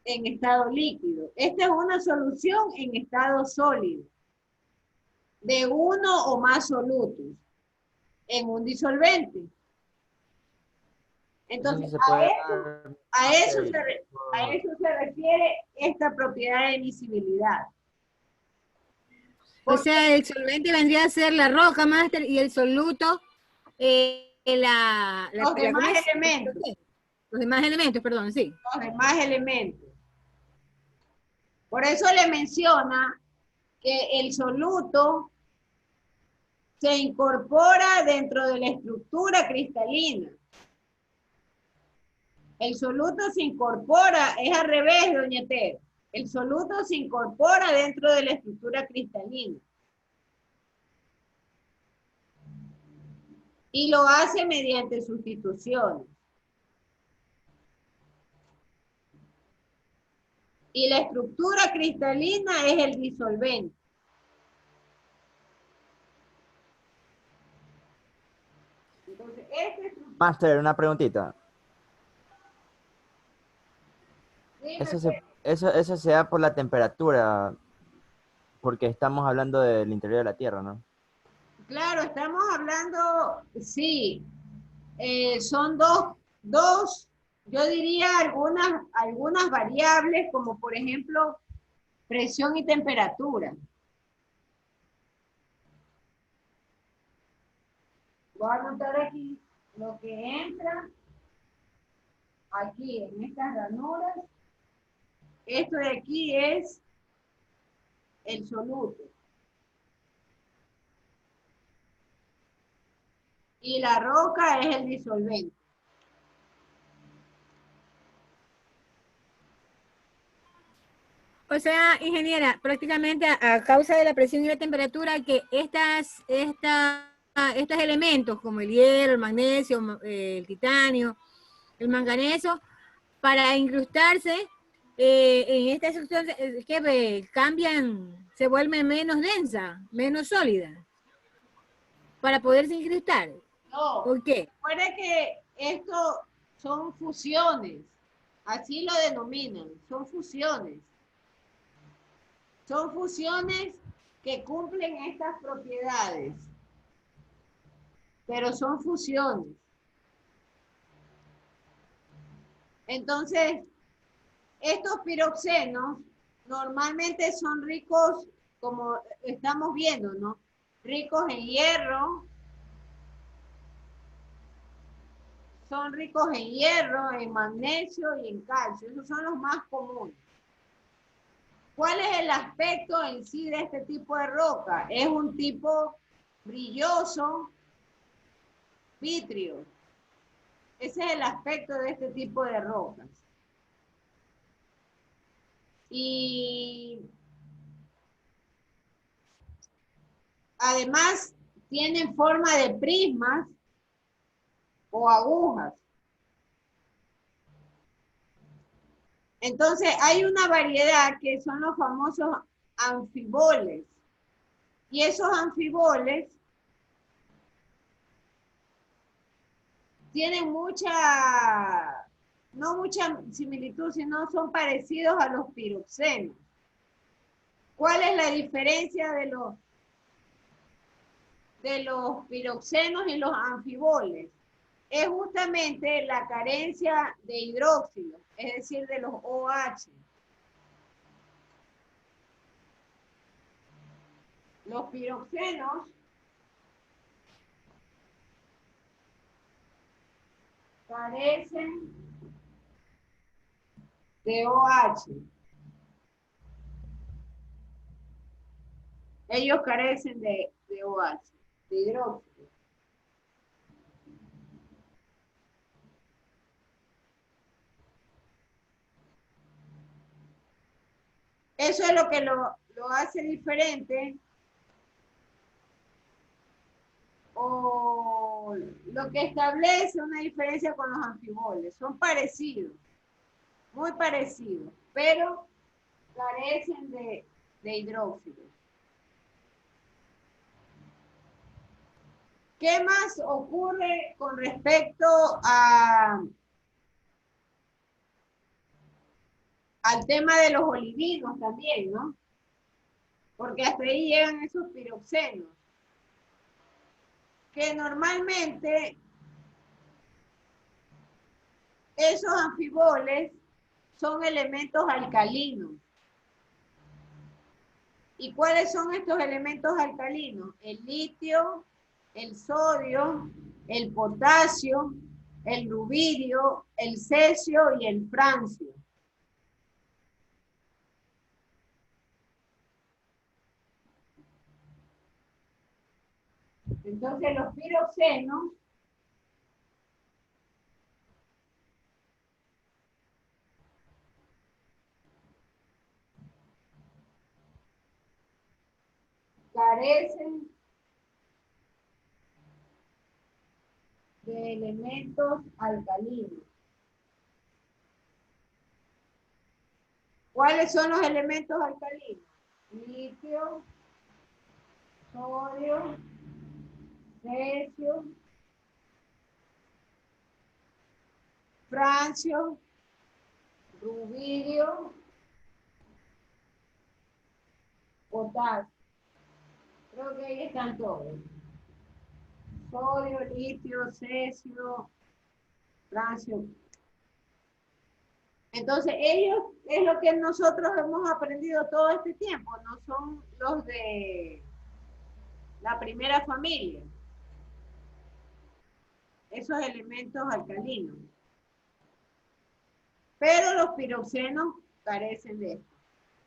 en estado líquido. Esta es una solución en estado sólido, de uno o más solutos, en un disolvente. Entonces, se puede dar, a eso se refiere esta propiedad de miscibilidad. O sea, el solvente vendría a ser la roca, máster, y el soluto, los demás elementos. Los demás elementos, perdón, sí. Los demás elementos. Por eso le menciona que el soluto se incorpora dentro de la estructura cristalina. El soluto se incorpora, es al revés, doña Tere. El soluto se incorpora dentro de la estructura cristalina. Y lo hace mediante sustituciones. Y la estructura cristalina es el disolvente. Entonces, Máster, una preguntita. Dime, Eso se da por la temperatura, porque estamos hablando del interior de la Tierra, ¿no? claro, estamos hablando, sí, son dos, yo diría algunas variables, como por ejemplo, presión y temperatura. Voy a anotar aquí lo que entra aquí en estas ranuras. Esto de aquí es el soluto. Y la roca es el disolvente. O sea, ingeniera, prácticamente a causa de la presión y la temperatura, que estos elementos, como el hierro, el magnesio, el titanio, el manganeso, para incrustarse en esta estructura, que cambian, se vuelven menos densa, menos sólida, para poderse incrustar. No, ¿Por qué? recuerda que esto son fusiones, así lo denominan, son fusiones. Son fusiones que cumplen estas propiedades, pero son fusiones. Entonces, estos piroxenos normalmente son ricos, como estamos viendo, ¿no? ricos en hierro, son ricos en hierro, en magnesio y en calcio. Esos son los más comunes. ¿Cuál es el aspecto en sí de este tipo de roca? Es un tipo brilloso, vítreo. Ese es el aspecto de este tipo de rocas. Y además tienen forma de prismas o agujas. Entonces hay una variedad que son los famosos anfiboles. Y esos anfiboles tienen no mucha similitud, sino son parecidos a los piroxenos. ¿Cuál es la diferencia de los piroxenos y los anfiboles? Es justamente la carencia de hidróxido, es decir, de los OH. Los piroxenos carecen de OH. Ellos carecen de OH, de hidróxido. Eso es lo que lo hace diferente o lo que establece una diferencia con los anfiboles. Son parecidos, muy parecidos, pero carecen de hidróxido. ¿Qué más ocurre con respecto al tema de los olivinos también, ¿no? Porque hasta ahí llegan esos piroxenos, que normalmente esos anfiboles son elementos alcalinos. ¿Y cuáles son estos elementos alcalinos? El litio, el sodio, el potasio, el rubidio, el cesio y el francio. Entonces los piroxenos carecen de elementos alcalinos. ¿Cuáles son los elementos alcalinos? Litio, sodio, cesio, francio, rubidio, potasio. Creo que ahí están todos. Sodio, litio, cesio, francio. Entonces, ellos es lo que nosotros hemos aprendido todo este tiempo, no son los de la primera familia, esos elementos alcalinos. Pero los piroxenos carecen de esto.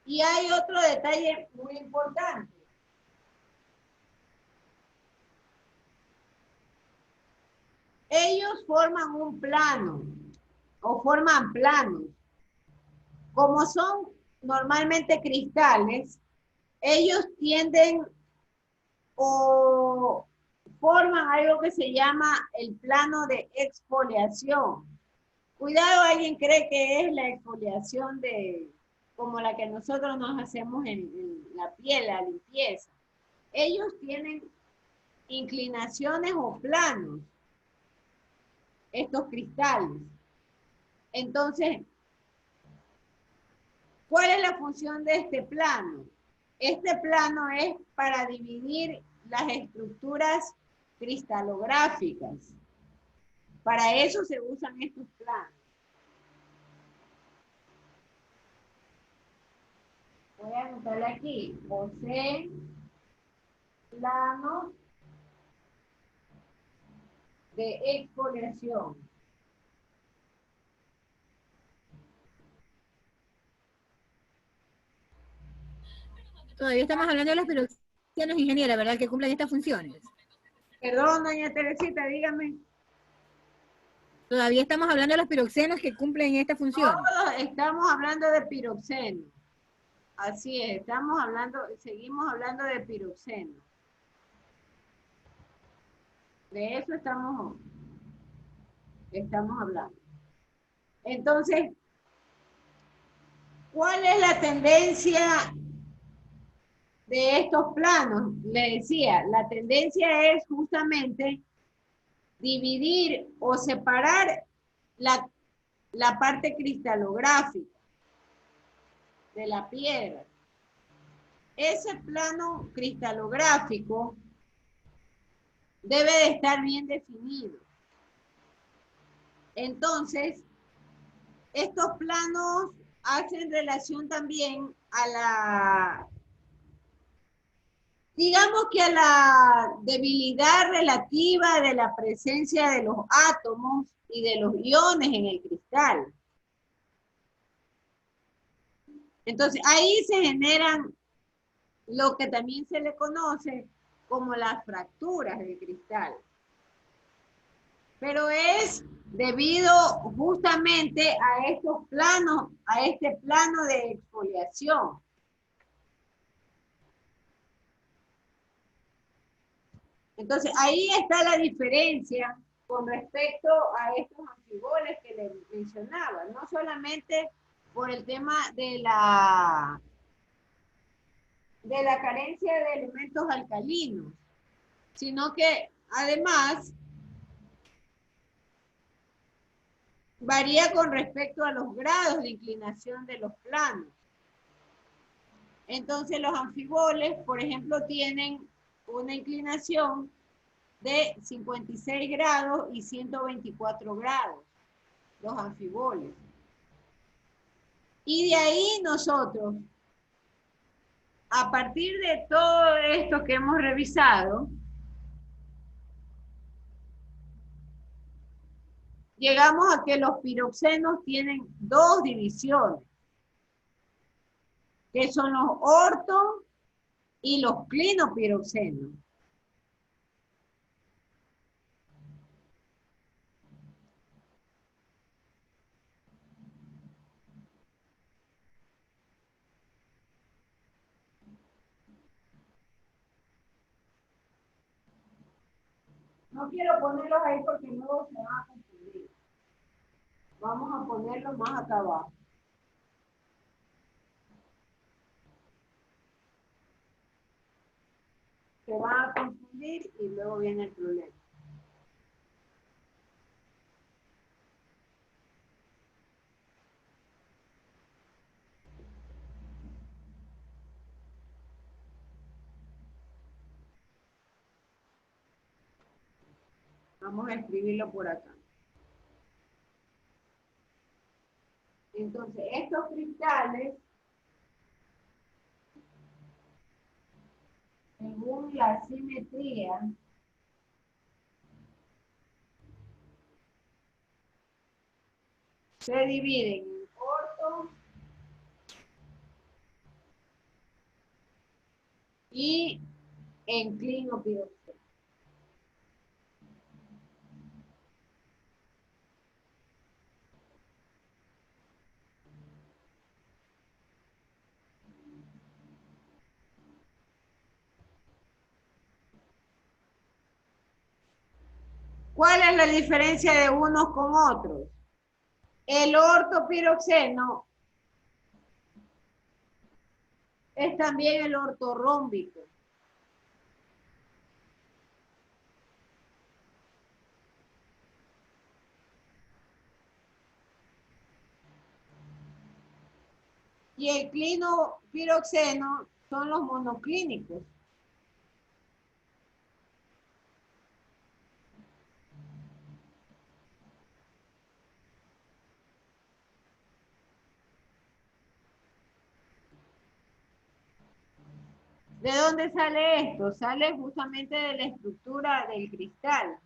Y hay otro detalle muy importante. Ellos forman un plano o forman planos. Como son normalmente cristales, ellos tienden o forman algo que se llama el plano de exfoliación. Cuidado, alguien cree que es la exfoliación como la que nosotros nos hacemos en la piel, la limpieza. Ellos tienen inclinaciones o planos, estos cristales. Entonces, ¿cuál es la función de este plano? Este plano es para dividir las estructuras cristalográficas. Para eso se usan estos planos. Voy a anotarle aquí. Posee planos de exfoliación. Todavía estamos hablando de los piroxenos, ingeniera, ¿verdad? Que cumplen estas funciones. Perdón, doña Teresita, dígame. Todavía estamos hablando de los piroxenos que cumplen esta función. Todos estamos hablando de piroxeno. Así es, seguimos hablando de piroxeno. De eso estamos hablando. Entonces, ¿cuál es la tendencia de estos planos? Le decía, la tendencia es justamente dividir o separar la parte cristalográfica de la piedra. Ese plano cristalográfico debe de estar bien definido. Entonces, estos planos hacen relación también a digamos que a la debilidad relativa de la presencia de los átomos y de los iones en el cristal. Entonces, ahí se generan lo que también se le conoce como las fracturas del cristal. Pero es debido justamente a estos planos, a este plano de exfoliación. Entonces, ahí está la diferencia con respecto a estos anfiboles que les mencionaba. No solamente por el tema de la carencia de elementos alcalinos, sino que además varía con respecto a los grados de inclinación de los planos. Entonces los anfiboles, por ejemplo, tienen una inclinación de 56 grados y 124 grados, los anfiboles. Y de ahí nosotros, a partir de todo esto que hemos revisado, llegamos a que los piroxenos tienen dos divisiones, que son los orto y los clinopiroxenos. No quiero ponerlos ahí porque luego se van a confundir. Vamos a ponerlos más acá abajo. Se van a confundir y luego viene el problema. Vamos a escribirlo por acá. Entonces, estos cristales, según la simetría, se dividen en orto y en clinopiroxeno. ¿Cuál es la diferencia de unos con otros? El ortopiroxeno es también el ortorrómbico. Y el clinopiroxeno son los monoclínicos. ¿De dónde sale esto? Sale justamente de la estructura del cristal.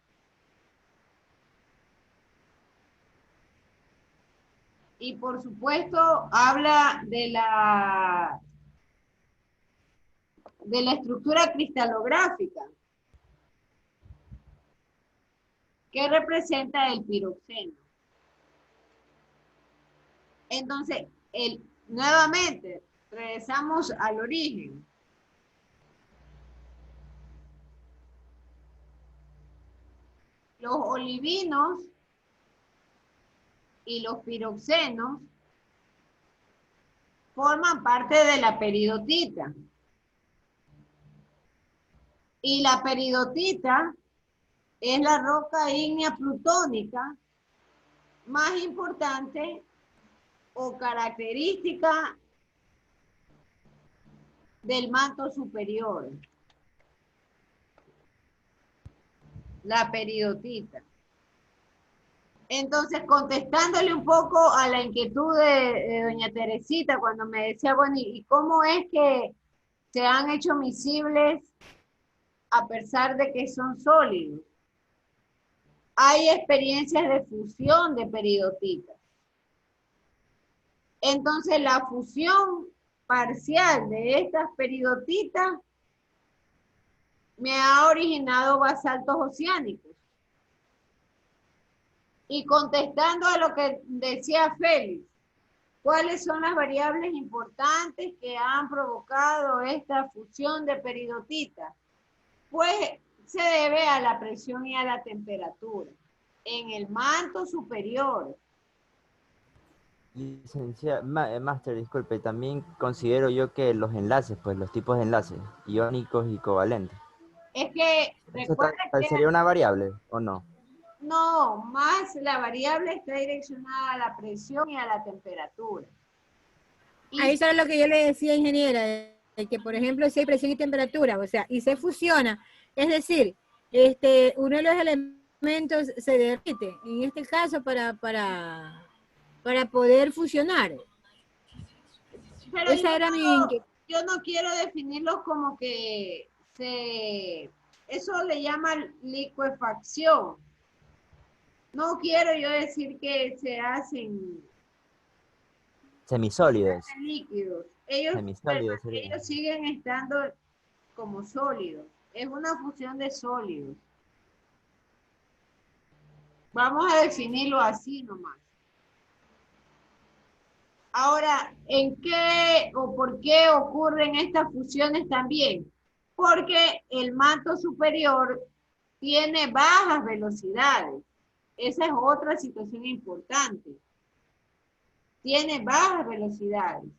Y por supuesto habla de la estructura cristalográfica que representa el piroxeno. Entonces, nuevamente, regresamos al origen. Los olivinos y los piroxenos forman parte de la peridotita. Y la peridotita es la roca ígnea plutónica más importante o característica del manto superior. La peridotita. Entonces, contestándole un poco a la inquietud de doña Teresita, cuando me decía, bueno, ¿y cómo es que se han hecho miscibles a pesar de que son sólidos? Hay experiencias de fusión de peridotitas. Entonces, la fusión parcial de estas peridotitas me ha originado basaltos oceánicos. Y contestando a lo que decía Félix, ¿cuáles son las variables importantes que han provocado esta fusión de peridotitas? Pues se debe a la presión y a la temperatura en el manto superior. Licenciada, máster, disculpe, también considero yo que los enlaces, pues los tipos de enlaces, iónicos y covalentes. Es que ¿Eso recuerda que sería una variable o no? no, más la variable está direccionada a la presión y a la temperatura. Y Ahí está lo que yo le decía, ingeniera, de que por ejemplo si hay presión y temperatura, o sea, y se fusiona, es decir, uno de los elementos se derrite, en este caso para poder fusionar. pero Esa era mi inquietud. yo no quiero definirlos como que eso le llaman licuefacción. No quiero yo decir que se hacen Semisólidos. líquidos. Ellos Semisólidos sería. siguen estando como sólidos. Es una fusión de sólidos. Vamos a definirlo así nomás. Ahora, ¿en qué o por qué ocurren estas fusiones también? Porque el manto superior tiene bajas velocidades. Esa es otra situación importante. Tiene bajas velocidades.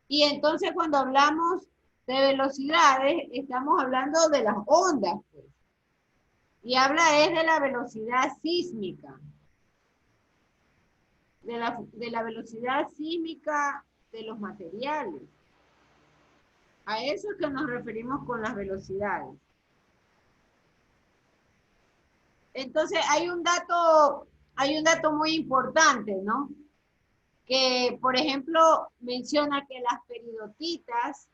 Y entonces cuando hablamos de velocidades, estamos hablando de las ondas, pues. Y habla es de la velocidad sísmica. De la velocidad sísmica de los materiales. A eso es que nos referimos con las velocidades. Entonces hay un dato muy importante, ¿no? Que, por ejemplo, menciona que las peridotitas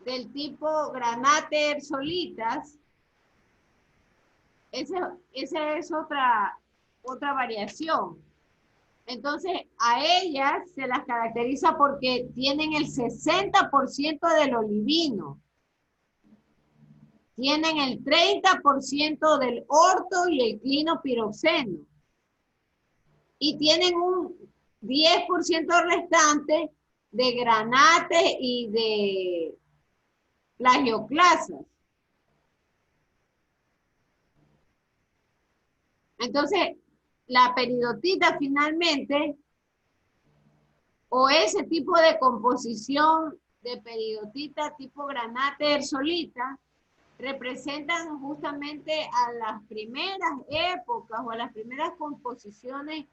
del tipo granater solitas, esa es otra variación. Entonces, a ellas se las caracteriza porque tienen el 60% del olivino. Tienen el 30% del orto y el clinopiroxeno. Y tienen un 10% restante de granates y de plagioclasas. Entonces, la peridotita finalmente, o ese tipo de composición de peridotita tipo granate solita, representan justamente a las primeras épocas o a las primeras composiciones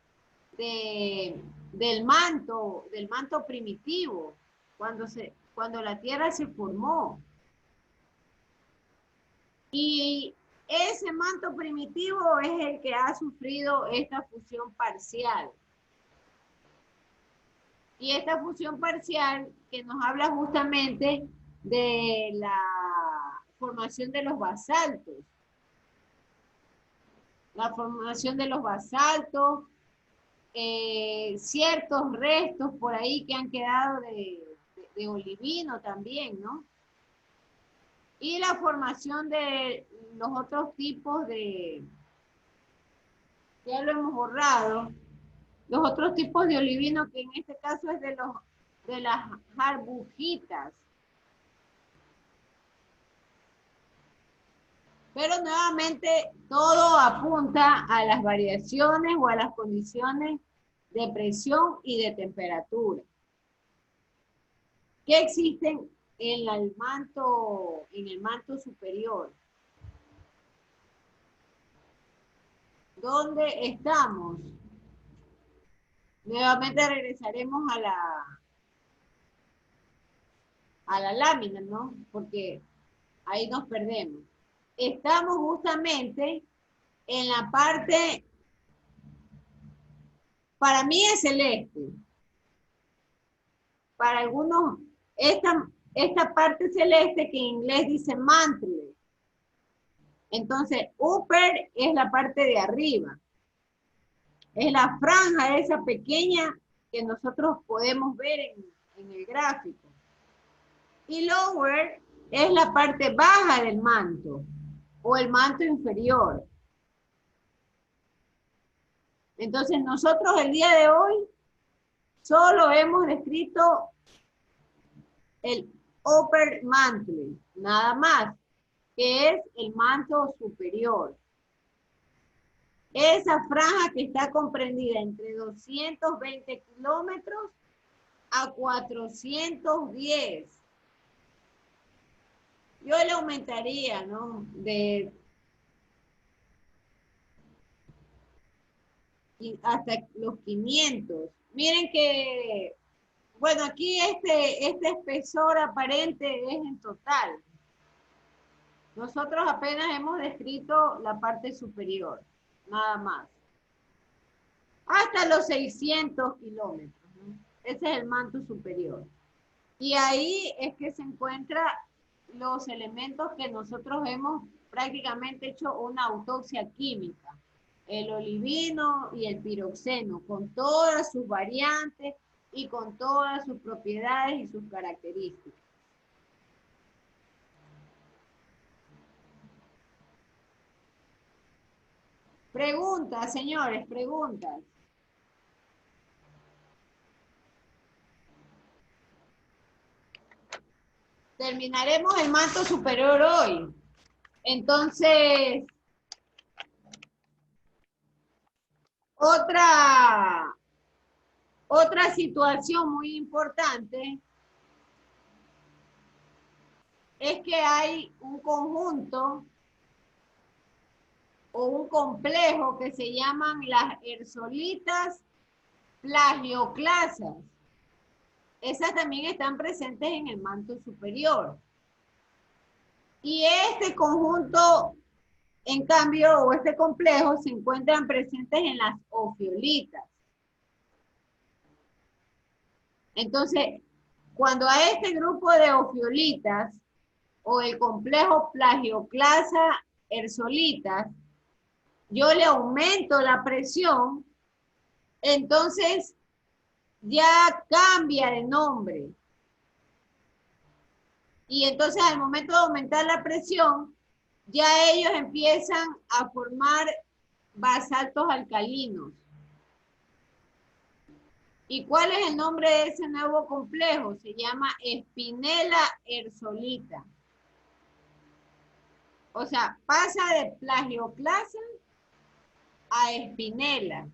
del manto primitivo, cuando la Tierra se formó. Y ese manto primitivo es el que ha sufrido esta fusión parcial. Y esta fusión parcial que nos habla justamente de la formación de los basaltos. La formación de los basaltos, ciertos restos por ahí que han quedado de olivino también, ¿no? Y la formación de los otros tipos ya lo hemos borrado, los otros tipos de olivino, que en este caso es de las arbujitas. Pero nuevamente todo apunta a las variaciones o a las condiciones de presión y de temperatura que existen en el manto superior. ¿Dónde estamos? Nuevamente regresaremos a la lámina, ¿no? Porque ahí nos perdemos. Estamos justamente en la parte, para mí es celeste. Para algunos, esta parte celeste que en inglés dice mantle. Entonces, upper es la parte de arriba. Es la franja esa pequeña que nosotros podemos ver en el gráfico. Y lower es la parte baja del manto o el manto inferior. Entonces nosotros el día de hoy solo hemos descrito el upper mantle, nada más, que es el manto superior. Esa franja que está comprendida entre 220 kilómetros a 410. Yo le aumentaría, ¿no? Hasta los 500. Miren que, bueno, aquí este espesor aparente es en total. Nosotros apenas hemos descrito la parte superior, nada más. Hasta los 600 kilómetros, ¿no? Ese es el manto superior. Y ahí es que se encuentran los elementos que nosotros hemos prácticamente hecho una autopsia química. El olivino y el piroxeno, con todas sus variantes y con todas sus propiedades y sus características. Preguntas, señores, preguntas. Terminaremos el manto superior hoy. Entonces, otra situación muy importante es que hay un conjunto o un complejo que se llaman las ersolitas plagioclasas. Esas también están presentes en el manto superior. Y este conjunto, en cambio, o este complejo, se encuentran presentes en las ofiolitas. Entonces, cuando a este grupo de ofiolitas, o el complejo plagioclasa ersolitas, yo le aumento la presión, entonces ya cambia de nombre. Y entonces al momento de aumentar la presión, ya ellos empiezan a formar basaltos alcalinos. ¿Y cuál es el nombre de ese nuevo complejo? Se llama espinela ersolita. O sea, pasa de plagioclasa a espinela.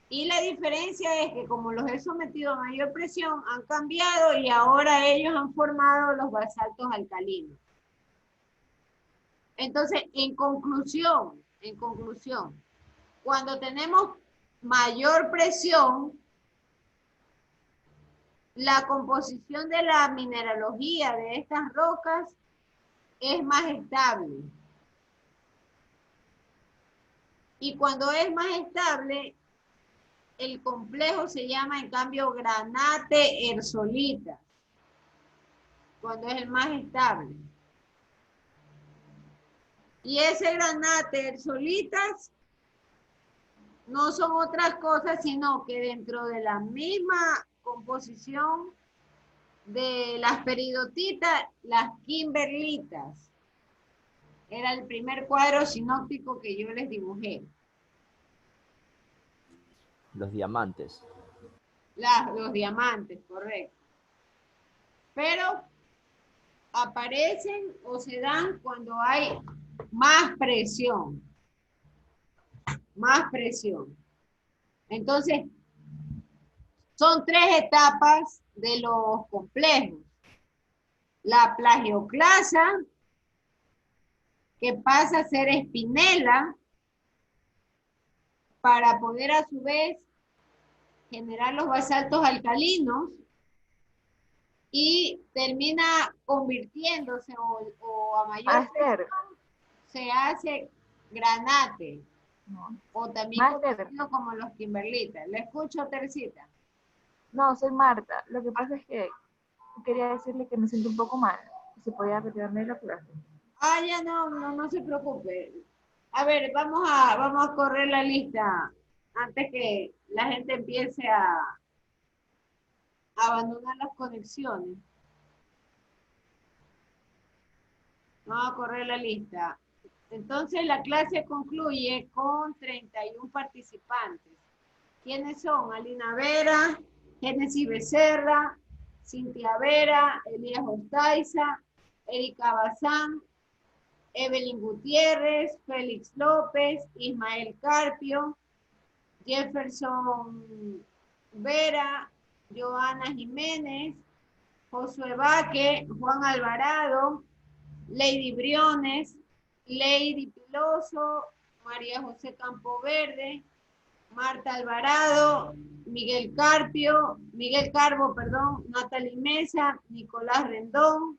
Y la diferencia es que como los he sometido a mayor presión, han cambiado y ahora ellos han formado los basaltos alcalinos. Entonces, en conclusión, cuando tenemos mayor presión, la composición de la mineralogía de estas rocas es más estable. Y cuando es más estable, el complejo se llama, en cambio, granate ersolita. cuando es el más estable. Y ese granáter solitas no son otras cosas, sino que dentro de la misma composición de las peridotitas, las kimberlitas. Era el primer cuadro sinóptico que yo les dibujé. Los diamantes. Los diamantes, correcto. Pero aparecen o se dan cuando hay más presión. Más presión. Entonces, son 3 etapas de los complejos. La plagioclasa, que pasa a ser espinela, para poder a su vez generar los basaltos alcalinos, y termina convirtiéndose o a mayor presión se hace granate, o también conocido como los kimberlitas. ¿Le escucho, Tercita? No, soy Marta. Lo que pasa es que quería decirle que me siento un poco mal. ¿Se podía retirarme de la clase? Ah, ya no se preocupe. A ver, vamos a correr la lista antes que la gente empiece a abandonar las conexiones. Vamos a correr la lista. Entonces la clase concluye con 31 participantes. ¿Quiénes son? Alina Vera, Génesis Becerra, Cintia Vera, Elías Ostaiza, Erika Bazán, Evelyn Gutiérrez, Félix López, Ismael Carpio, Jefferson Vera, Joana Jiménez, Josué Baque, Juan Alvarado, Lady Briones, Lady Piloso, María José Campoverde, Marta Alvarado, Miguel Carbo, Natalie Mesa, Nicolás Rendón,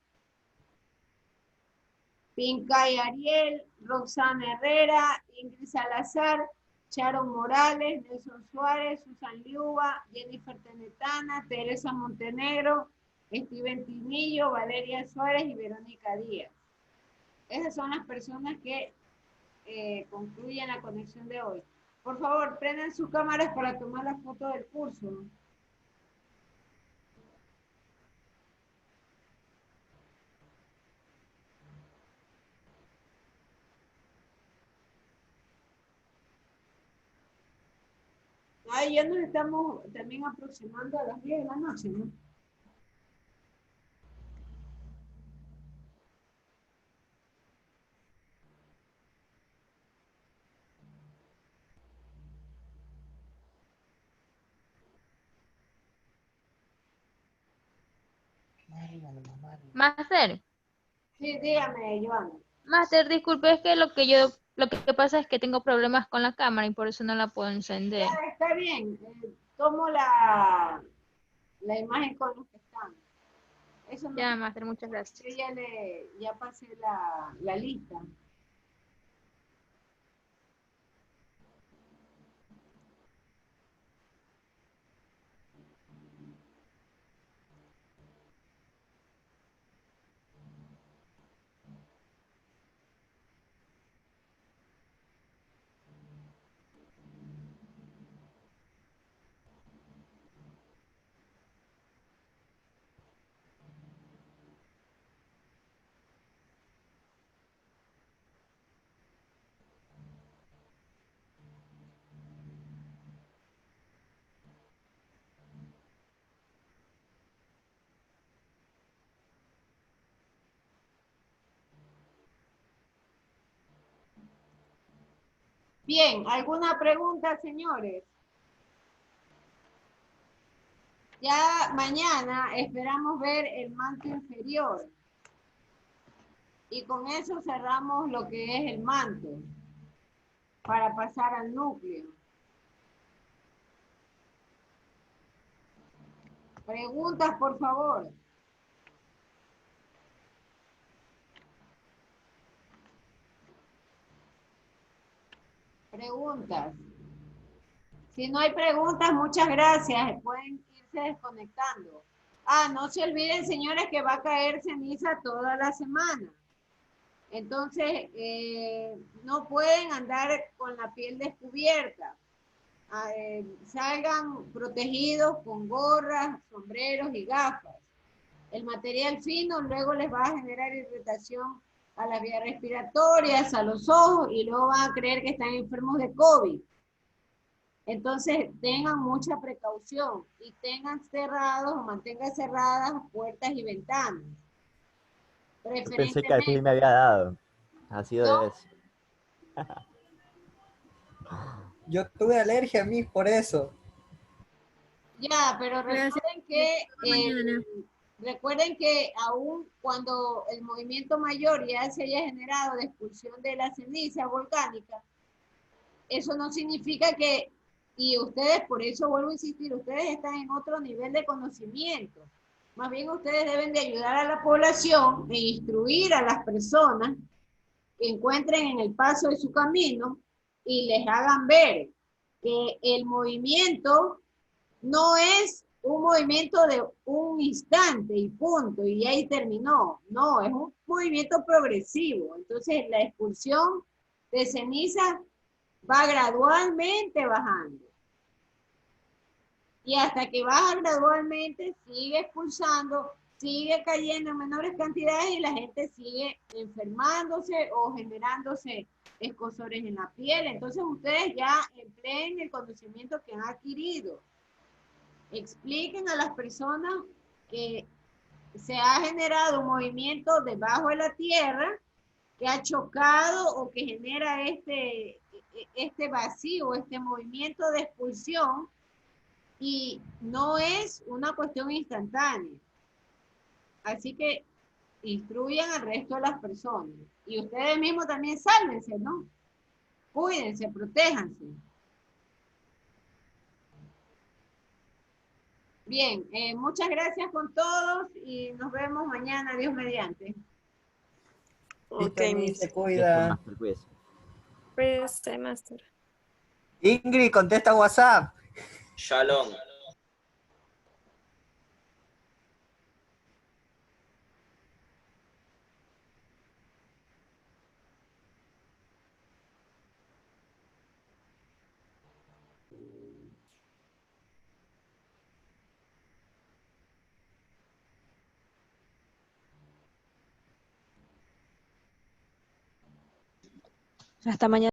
Pincay Ariel, Roxana Herrera, Ingrid Salazar, Sharon Morales, Nelson Suárez, Susan Liuba, Jennifer Tenetana, Teresa Montenegro, Steven Tinillo, Valeria Suárez y Verónica Díaz. Esas son las personas que concluyen la conexión de hoy. Por favor, prendan sus cámaras para tomar la foto del curso. Ahí ya nos estamos también aproximando a las 10 de la noche, ¿no? Máster, Sí, dígame, Joana. Máster, disculpe, es que lo que pasa es que tengo problemas con la cámara y por eso no la puedo encender. Está bien, tomo la imagen con los que están. Eso no, Ya, Máster, muchas yo gracias. ya pasé la lista. Bien, ¿alguna pregunta, señores? Ya mañana esperamos ver el manto inferior. Y con eso cerramos lo que es el manto, para pasar al núcleo. Preguntas, por favor. Preguntas. Si no hay preguntas, muchas gracias. Pueden irse desconectando. Ah, no se olviden, señores, que va a caer ceniza toda la semana. Entonces, no pueden andar con la piel descubierta. Salgan protegidos con gorras, sombreros y gafas. El material fino luego les va a generar irritación a las vías respiratorias, a los ojos, y luego van a creer que están enfermos de COVID. Entonces, tengan mucha precaución y tengan cerrados o mantengan cerradas puertas y ventanas. Yo pensé que al fin me Preferentemente, había dado. Ha sido ¿no? de eso. Yo tuve alergia a mí por eso. Ya, pero Gracias. Mañana. recuerden que aún cuando el movimiento mayor ya se haya generado de expulsión de la ceniza volcánica, eso no significa que, y ustedes, por eso vuelvo a insistir, ustedes están en otro nivel de conocimiento. Más bien ustedes deben de ayudar a la población e instruir a las personas que encuentren en el paso de su camino y les hagan ver que el movimiento no es un movimiento de un instante y punto, y ahí terminó. No, es un movimiento progresivo. Entonces, la expulsión de ceniza va gradualmente bajando. Y hasta que baja gradualmente, sigue expulsando, sigue cayendo en menores cantidades y la gente sigue enfermándose o generándose escozores en la piel. Entonces, ustedes ya empleen el conocimiento que han adquirido. Expliquen a las personas que se ha generado un movimiento debajo de la tierra que ha chocado o que genera este vacío, este movimiento de expulsión, y no es una cuestión instantánea. Así que instruyan al resto de las personas. Y ustedes mismos también sálvense, ¿no? Cuídense, protéjanse. Bien, muchas gracias con todos y nos vemos mañana, Dios mediante. Listo, Miss, se Listo, cuida. Master, cuídese. Cuídese, Master. Ingrid, contesta WhatsApp. Shalom. Hasta mañana.